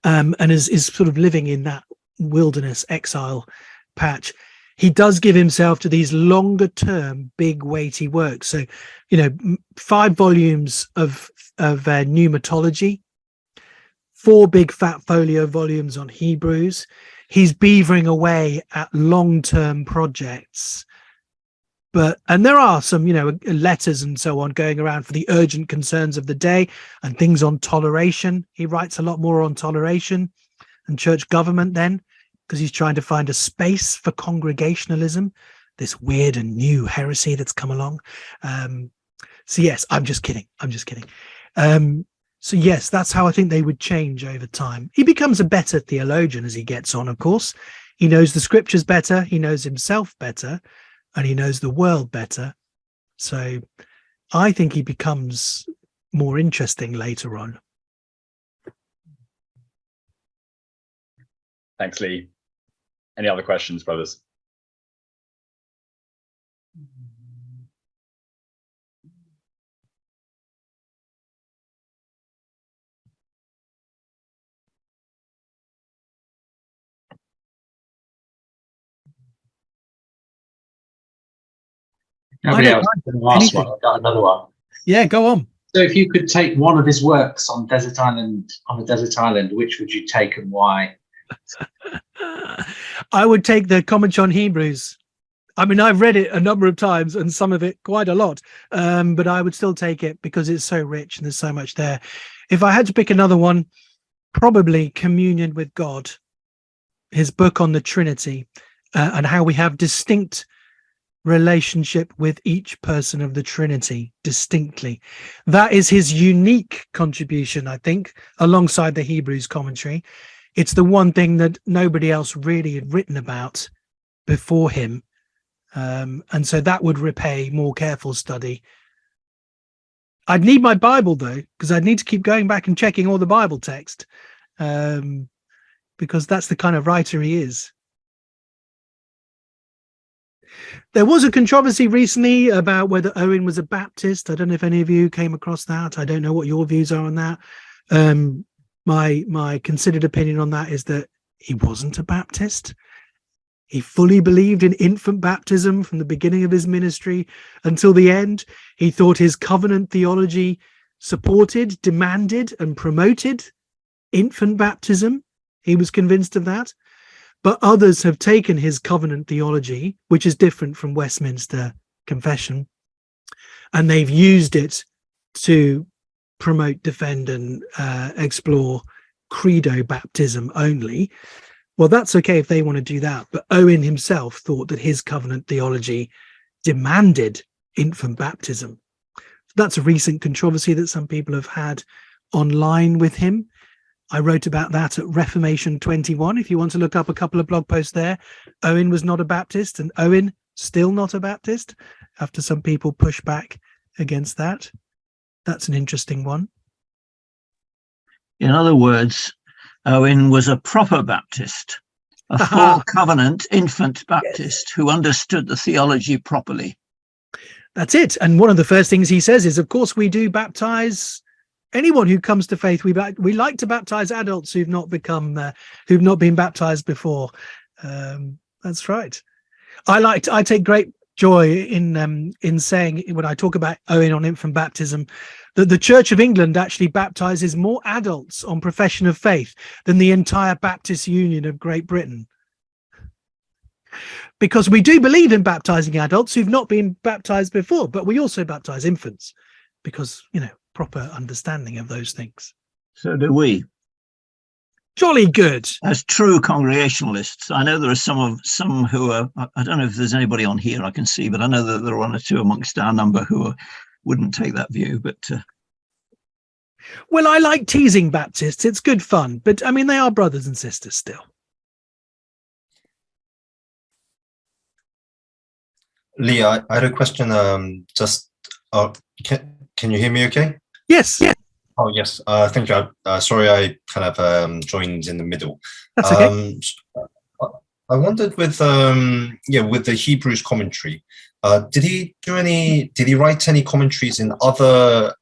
and is sort of living in that wilderness exile patch, he does give himself to these longer term, big, weighty works. So, 5 volumes of pneumatology, 4 big fat folio volumes on Hebrews. He's beavering away at long-term projects. And there are some, letters and so on going around for the urgent concerns of the day and things on toleration. He writes a lot more on toleration and church government then, because he's trying to find a space for congregationalism, this weird and new heresy that's come along. So yes, I'm just kidding. So yes, that's how I think they would change over time. He becomes a better theologian as he gets on, of course. He knows the scriptures better, he knows himself better, and he knows the world better. So I think he becomes more interesting later on. Thanks, Lee. Any other questions, brothers? Nobody else is going to ask one. I've got another one. Yeah, go on. So if you could take one of his works on a desert island, which would you take and why? I would take the commentary on Hebrews. I mean, I've read it a number of times and some of it quite a lot, but I would still take it because it's so rich and there's so much there. If I had to pick another one, probably Communion with God, his book on the Trinity, and how we have distinct relationship with each person of the Trinity distinctly. That is his unique contribution, I think, alongside the Hebrews commentary. It's the one thing that nobody else really had written about before him. And so that would repay more careful study. I'd need my Bible, though, because I'd need to keep going back and checking all the Bible text, because that's the kind of writer he is. There was a controversy recently about whether Owen was a Baptist. I don't know if any of you came across that. I don't know what your views are on that. My considered opinion on that is that he wasn't a Baptist. He fully believed in infant baptism from the beginning of his ministry until the end. He thought his covenant theology supported, demanded, and promoted infant baptism. He was convinced of that. But others have taken his covenant theology, which is different from Westminster Confession, and they've used it to promote, defend, and explore credo baptism only. Well, that's okay if they want to do that. But Owen himself thought that his covenant theology demanded infant baptism. That's a recent controversy that some people have had online with him. I wrote about that at Reformation 21. If you want to look up a couple of blog posts there, Owen was not a Baptist, and Owen still not a Baptist after some people push back against that. That's an interesting one. In other words, Owen was a proper Baptist, a full covenant infant Baptist who understood the theology properly. That's it. And one of the first things he says is, of course, we do baptize anyone who comes to faith. We like to baptize adults who've not been baptized before. That's right. I take great joy in saying, when I talk about Owen on infant baptism, that the Church of England actually baptizes more adults on profession of faith than the entire Baptist Union of Great Britain. Because we do believe in baptizing adults who've not been baptized before, but we also baptize infants because, proper understanding of those things. So do we. Jolly good. As true Congregationalists, I know there are some who are, I don't know if there's anybody on here I can see, but I know that there are one or two amongst our number who wouldn't take that view. But well, I like teasing Baptists. It's good fun. But I mean, they are brothers and sisters still. Lee, I had a question. Can you hear me okay? Yes. Oh, yes. Thank you. Sorry, I kind of joined in the middle. That's okay. I wondered with the Hebrews commentary, did he write any commentaries in other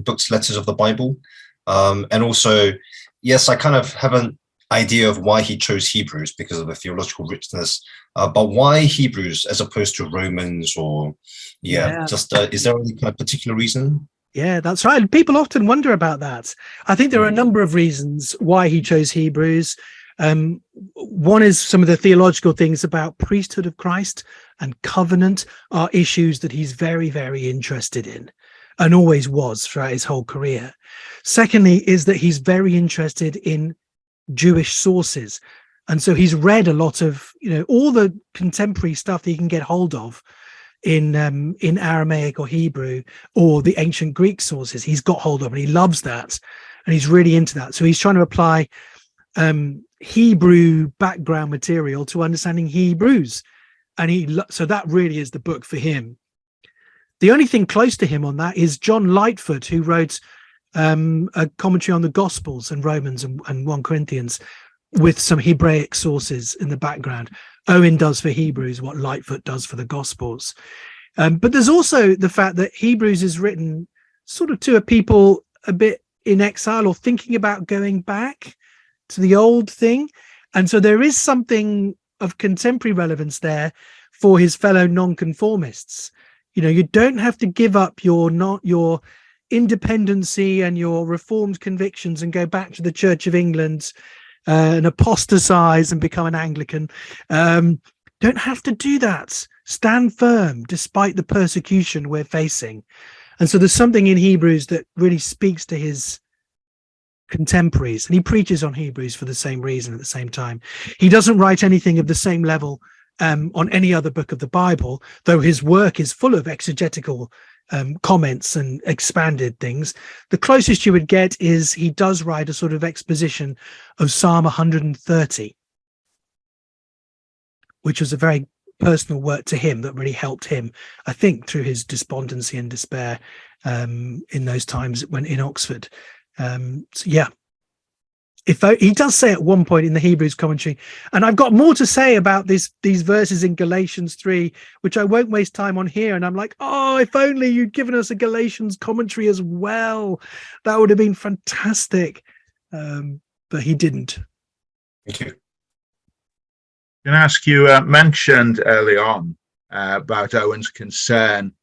books, letters of the Bible? And also, yes, I kind of haven't idea of why he chose Hebrews because of the theological richness, but why Hebrews as opposed to Romans or just is there any kind of particular reason? Yeah, that's right. People often wonder about that. I think there are a number of reasons why he chose Hebrews. One is some of the theological things about priesthood of Christ and covenant are issues that he's very, very interested in and always was throughout his whole career. Secondly, is that he's very interested in Jewish sources. And so he's read a lot of, all the contemporary stuff that he can get hold of in Aramaic or Hebrew or the ancient Greek sources he's got hold of, and he loves that and he's really into that. So he's trying to apply Hebrew background material to understanding Hebrews, and so that really is the book for him. The only thing close to him on that is John Lightfoot, who wrote a commentary on the Gospels and Romans and 1 Corinthians with some Hebraic sources in the background. Owen does for Hebrews what Lightfoot does for the Gospels. But there's also the fact that Hebrews is written sort of to a people a bit in exile or thinking about going back to the old thing. And so there is something of contemporary relevance there for his fellow nonconformists. You don't have to give up your independency and your reformed convictions and go back to the Church of England and apostatize and become an Anglican. Don't have to do that. Stand firm despite the persecution we're facing. And so there's something in Hebrews that really speaks to his contemporaries, and he preaches on Hebrews for the same reason at the same time. He doesn't write anything of the same level on any other book of the Bible, though his work is full of exegetical comments and expanded things. The closest you would get is he does write a sort of exposition of Psalm 130, which was a very personal work to him that really helped him, I think, through his despondency and despair in those times when in Oxford. He does say at one point in the Hebrews commentary, and I've got more to say about these verses in Galatians 3, which I won't waste time on here. And I'm like, if only you'd given us a Galatians commentary as well. That would have been fantastic. But he didn't. Thank you. Can I ask you, mentioned early on about Owen's concern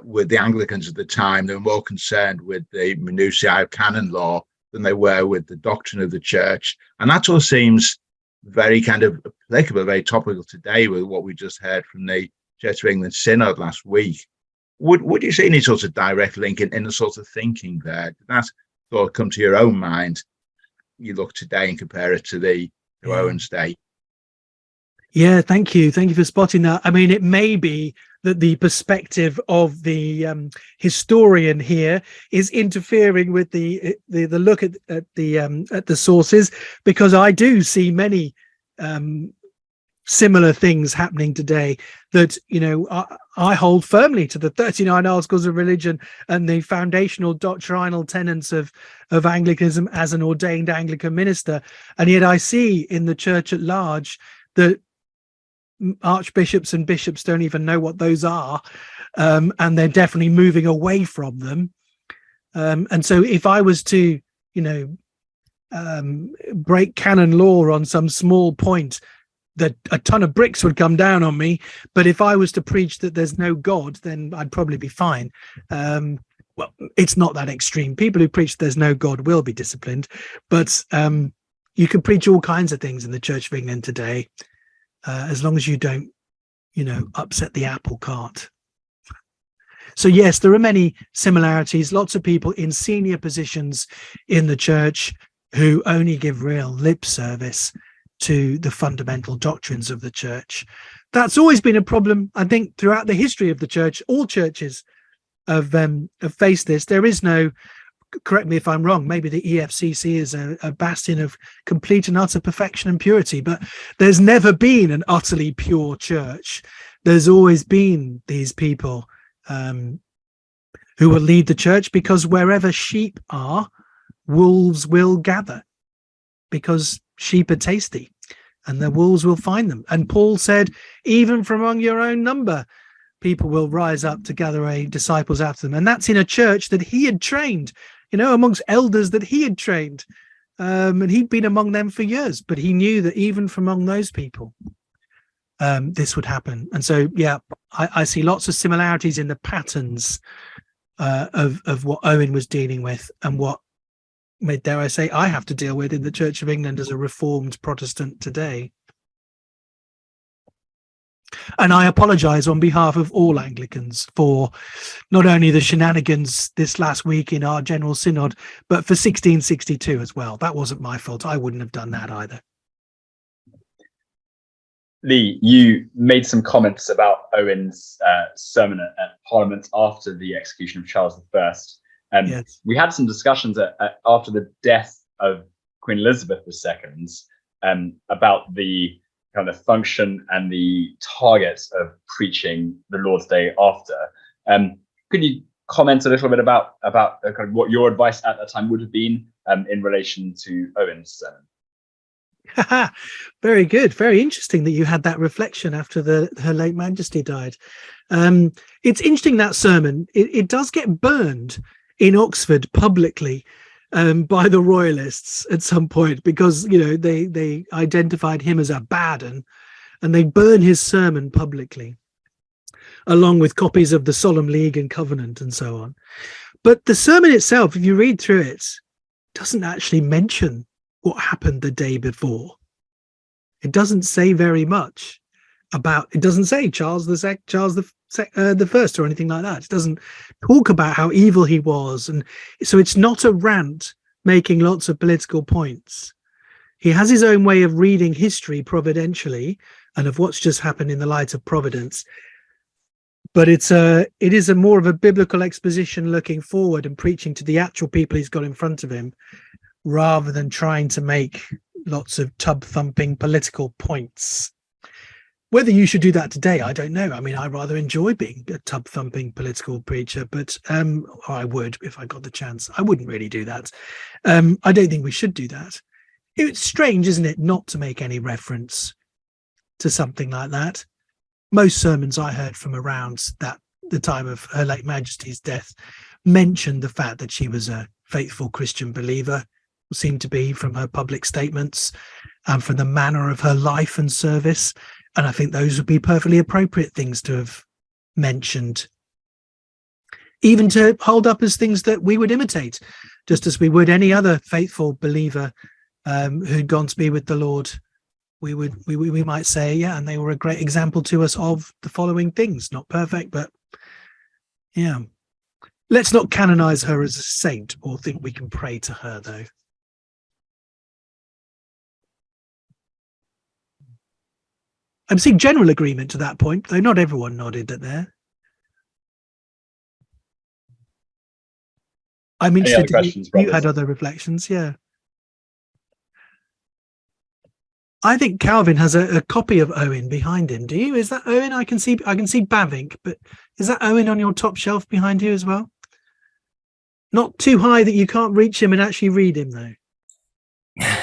with the Anglicans at the time. They were more concerned with the minutiae of canon law than they were with the doctrine of the church. And that all seems very kind of applicable, very topical today with what we just heard from the Church of England Synod last week. Would you see any sort of direct link in the sort of thinking there? Did that sort of come to your own mind? You look today and compare it to Owen's day. Yeah, thank you. Thank you for spotting that. I mean, it may be that the perspective of the historian here is interfering with the look at the sources, because I do see many similar things happening today that, I hold firmly to the 39 Articles of Religion and the foundational doctrinal tenets of Anglicanism as an ordained Anglican minister. And yet I see in the church at large that archbishops and bishops don't even know what those are, and they're definitely moving away from them. And so if I was to, break canon law on some small point, that a ton of bricks would come down on me. But if I was to preach that there's no God, then I'd probably be fine. Well, it's not that extreme. People who preach there's no God will be disciplined, but you can preach all kinds of things in the Church of England today, as long as you don't, upset the apple cart. So yes, there are many similarities. Lots of people in senior positions in the church who only give real lip service to the fundamental doctrines of the church. That's always been a problem, I think, throughout the history of the church. All churches have faced this. There is no, correct me if I'm wrong, maybe the EFCC is a bastion of complete and utter perfection and purity, but there's never been an utterly pure church. There's always been these people who will lead the church, because wherever sheep are, wolves will gather, because sheep are tasty and the wolves will find them. And Paul said, even from among your own number, people will rise up to gather disciples after them. And that's in a church that he had trained, amongst elders that he had trained. And he'd been among them for years, but he knew that even from among those people, this would happen. And so, yeah, I see lots of similarities in the patterns of what Owen was dealing with and what, dare I say, I have to deal with in the Church of England as a Reformed Protestant today. And I apologize on behalf of all Anglicans for not only the shenanigans this last week in our General Synod, but for 1662 as well. That wasn't my fault. I wouldn't have done that either. Lee, you made some comments about Owen's sermon at Parliament after the execution of Charles I. Yes. We had some discussions after the death of Queen Elizabeth II about the kind of function and the target of preaching the Lord's Day after. Could you comment a little bit about kind of what your advice at that time would have been in relation to Owen's sermon? Very good. Very interesting that you had that reflection after her late Majesty died. It's interesting, that sermon. It does get burned in Oxford publicly by the royalists at some point, because they identified him as a bad un, and they burn his sermon publicly, along with copies of the Solemn League and Covenant and so on. But the sermon itself, if you read through it, doesn't actually mention what happened the day before. It doesn't say very much about. It doesn't say Charles the First or anything like that. It doesn't talk about how evil he was, and so it's not a rant making lots of political points. He has his own way of reading history providentially and of what's just happened in the light of providence. But it is a more of a biblical exposition looking forward and preaching to the actual people he's got in front of him, rather than trying to make lots of tub-thumping political points. Whether you should do that today, I don't know. I mean, I rather enjoy being a tub-thumping political preacher, but I would if I got the chance. I wouldn't really do that. I don't think we should do that. It's strange, isn't it, not to make any reference to something like that. Most sermons I heard from around the time of Her late Majesty's death mentioned the fact that she was a faithful Christian believer, seemed to be, from her public statements and from the manner of her life and service. And I think those would be perfectly appropriate things to have mentioned, even to hold up as things that we would imitate, just as we would any other faithful believer who'd gone to be with the Lord. We might say, yeah, and they were a great example to us of the following things. Not perfect, but yeah. Let's not canonize her as a saint or think we can pray to her, though. I'm seeing general agreement to that point, though not everyone nodded at there. I'm interested if you had other reflections. Yeah. I think Calvin has a copy of Owen behind him. Do you? Is that Owen? I can see Bavinck, but is that Owen on your top shelf behind you as well? Not too high that you can't reach him and actually read him, though.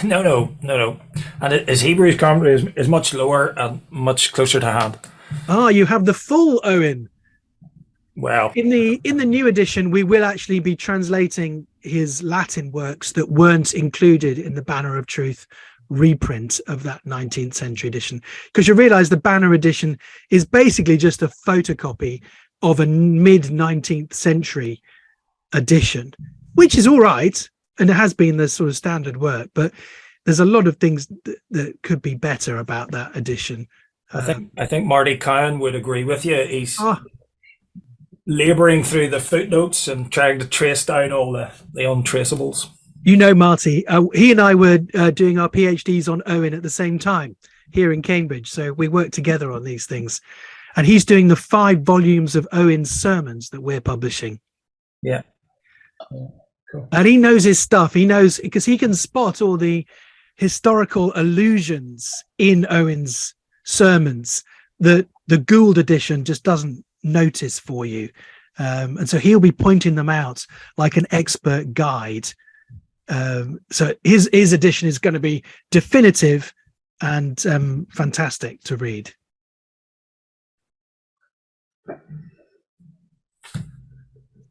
No. And his Hebrews commentary is much lower and much closer to hand. Ah, you have the full Owen. Well, in the new edition, we will actually be translating his Latin works that weren't included in the Banner of Truth reprint of that 19th century edition, because you realize the Banner edition is basically just a photocopy of a mid 19th century edition, which is all right, and it has been the sort of standard work, but there's a lot of things that could be better about that edition. I think Marty Cowan would agree with you. He's laboring through the footnotes and trying to trace down all the untraceables. You know, Marty, he and I were doing our PhDs on Owen at the same time here in Cambridge, so we worked together on these things. And he's doing the 5 volumes of Owen's sermons that we're publishing. Yeah. Cool. And he knows his stuff. He knows, because he can spot all the historical allusions in Owen's sermons that the Gould edition just doesn't notice for you. And so he'll be pointing them out like an expert guide. So his edition is going to be definitive and fantastic to read.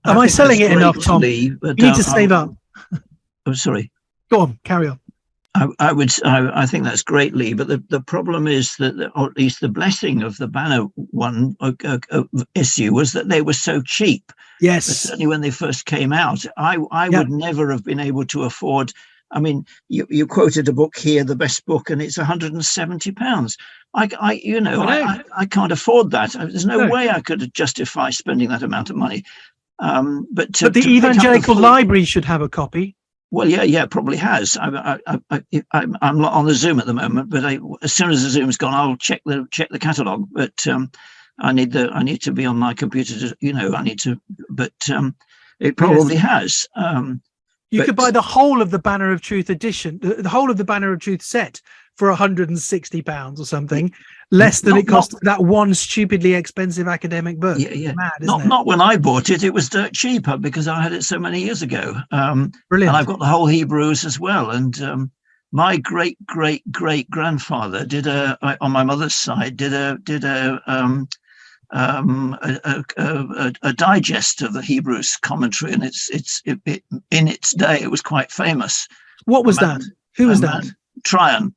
Am I selling it enough, Tom? Leave, you need to save up. I'm sorry. Go on, carry on. I think that's great, Lee. But the problem is that, or at least the blessing of the Banner one issue, was that they were so cheap. Yes. Certainly when they first came out, I would never have been able to afford. I mean, you quoted a book here, the best book, and it's £170. I can't afford that. There's no way I could justify spending that amount of money. But the Evangelical Library should have a copy. Well, yeah, probably has. I'm not on the Zoom at the moment, but as soon as the Zoom's gone, I'll check the catalogue. But I need to be on my computer. But it probably has. You could buy the whole of the Banner of Truth edition, the whole of the Banner of Truth set for £160 or something, less than it cost that one stupidly expensive academic book. Yeah. Mad, not when I bought it. It was dirt cheaper because I had it so many years ago. Brilliant. And I've got the whole Hebrews as well. And my great grandfather did on my mother's side did a digest of the Hebrews commentary, and it in its day it was quite famous. What was that? Who was that? Tryon.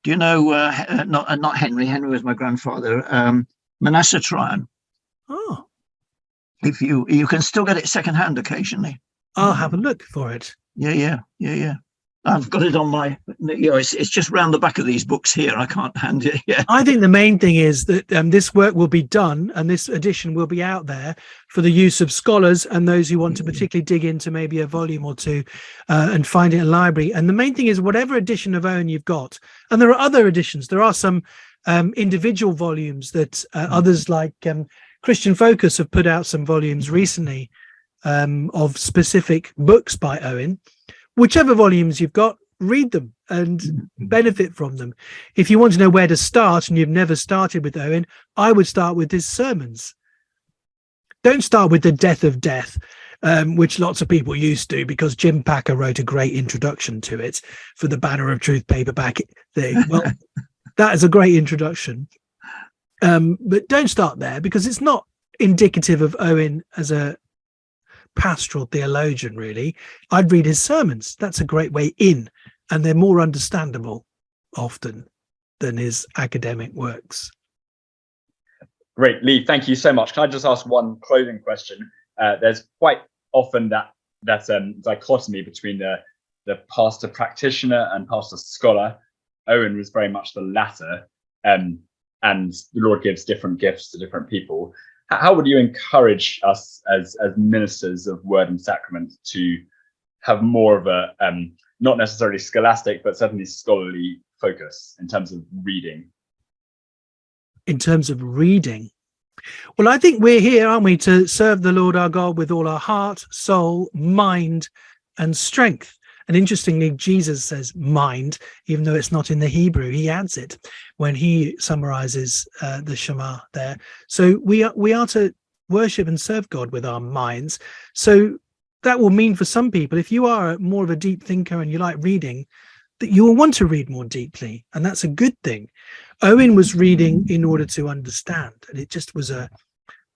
Do you know? Not Henry. Henry was my grandfather. Manasseh Tryon. Oh. If you can still get it secondhand occasionally. I'll have a look for it. Yeah. I've got it on my, it's just round the back of these books here. I can't hand it. Yeah. I think the main thing is that this work will be done and this edition will be out there for the use of scholars and those who want to particularly dig into maybe a volume or two and find it in a library. And the main thing is whatever edition of Owen you've got, and there are other editions, there are some individual volumes that others like Christian Focus have put out some volumes recently of specific books by Owen. Whichever volumes you've got, read them and benefit from them. If you want to know where to start and you've never started with Owen, I would start with his sermons. Don't start with the Death of Death, which lots of people used to, because Jim Packer wrote a great introduction to it for the Banner of Truth paperback thing. Well, that is a great introduction. But don't start there, because it's not indicative of Owen as a pastoral theologian, really. I'd read his sermons. That's a great way in, and they're more understandable often than his academic works. Great, Lee, thank you so much. Can I just ask one closing question? There's quite often that dichotomy between the pastor practitioner and pastor scholar. Owen was very much the latter, and the Lord gives different gifts to different people. How would you encourage us as ministers of Word and Sacrament to have more of a, not necessarily scholastic, but certainly scholarly focus in terms of reading? In terms of reading? Well, I think we're here, aren't we, to serve the Lord our God with all our heart, soul, mind, and strength. And interestingly, Jesus says mind, even though it's not in the Hebrew. He adds it when he summarizes the Shema there. So we are to worship and serve God with our minds. So that will mean for some people, if you are more of a deep thinker and you like reading, that you will want to read more deeply. And that's a good thing. Owen was reading in order to understand. And it just was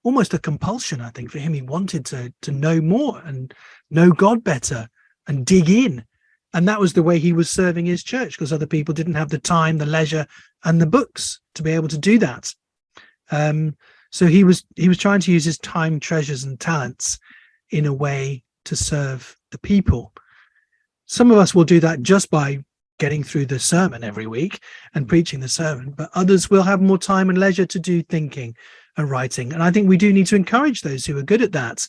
almost a compulsion, I think, for him. He wanted to know more and know God better and dig in. And that was the way he was serving his church, because other people didn't have the time, the leisure, and the books to be able to do that. So he was trying to use his time, treasures, and talents in a way to serve the people. Some of us will do that just by getting through the sermon every week and preaching the sermon, but others will have more time and leisure to do thinking and writing. And I think we do need to encourage those who are good at that.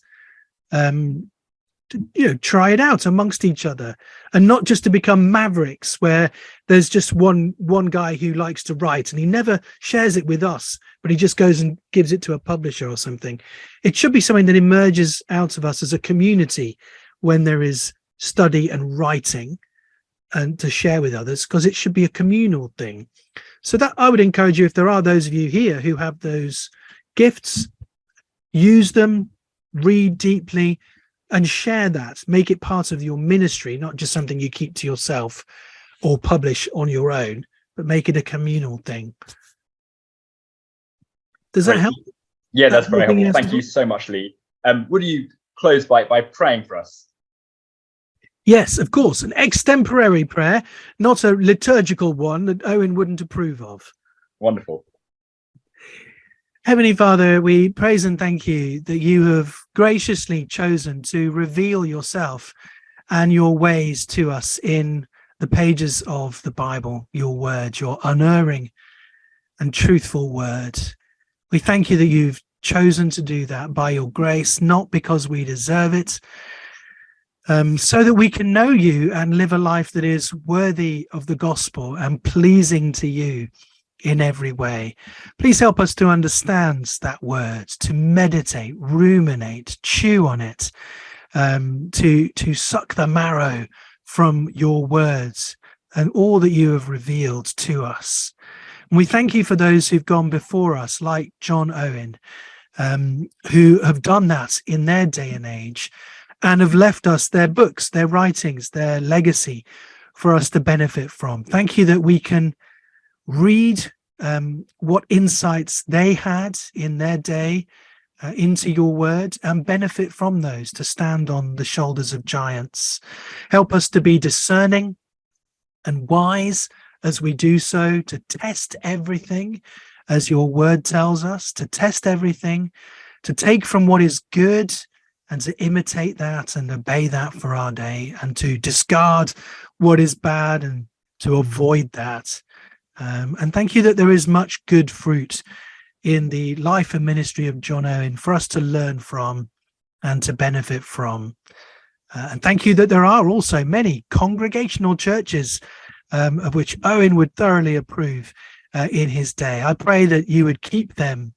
Try it out amongst each other, and not just to become mavericks where there's just one guy who likes to write and he never shares it with us, but he just goes and gives it to a publisher or something. It should be something that emerges out of us as a community when there is study and writing and to share with others, because it should be a communal thing. So that I would encourage you, if there are those of you here who have those gifts, use them, read deeply, and share that. Make it part of your ministry, not just something you keep to yourself or publish on your own, but make it a communal thing. Does that help? Yeah, that's very helpful. Thank you so much, Lee. Would you close by praying for us? Yes, of course, an extemporary prayer, not a liturgical one that Owen wouldn't approve of. Wonderful. Heavenly Father, we praise and thank you that you have graciously chosen to reveal yourself and your ways to us in the pages of the Bible, your word, your unerring and truthful word. We thank you that you've chosen to do that by your grace, not because we deserve it, so that we can know you and live a life that is worthy of the gospel and pleasing to you in every way. Please help us to understand that word, to meditate, ruminate, chew on it, to suck the marrow from your words and all that you have revealed to us. And we thank you for those who've gone before us, like John Owen, who have done that in their day and age and have left us their books, their writings, their legacy for us to benefit from. Thank you that we can read what insights they had in their day into your word and benefit from those, to stand on the shoulders of giants. Help us to be discerning and wise as we do so, to test everything as your word tells us, to test everything, to take from what is good and to imitate that and obey that for our day, and to discard what is bad and to avoid that. And thank you that there is much good fruit in the life and ministry of John Owen for us to learn from and to benefit from. And thank you that there are also many congregational churches of which Owen would thoroughly approve in his day. I pray that you would keep them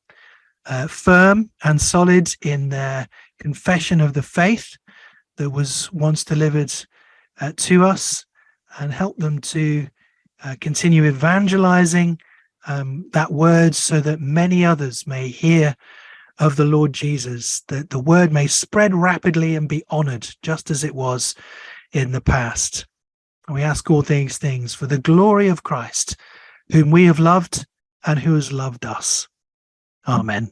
firm and solid in their confession of the faith that was once delivered to us, and help them to continue evangelizing that word so that many others may hear of the Lord Jesus, that the word may spread rapidly and be honored just as it was in the past. And we ask all these things for the glory of Christ, whom we have loved and who has loved us. Amen.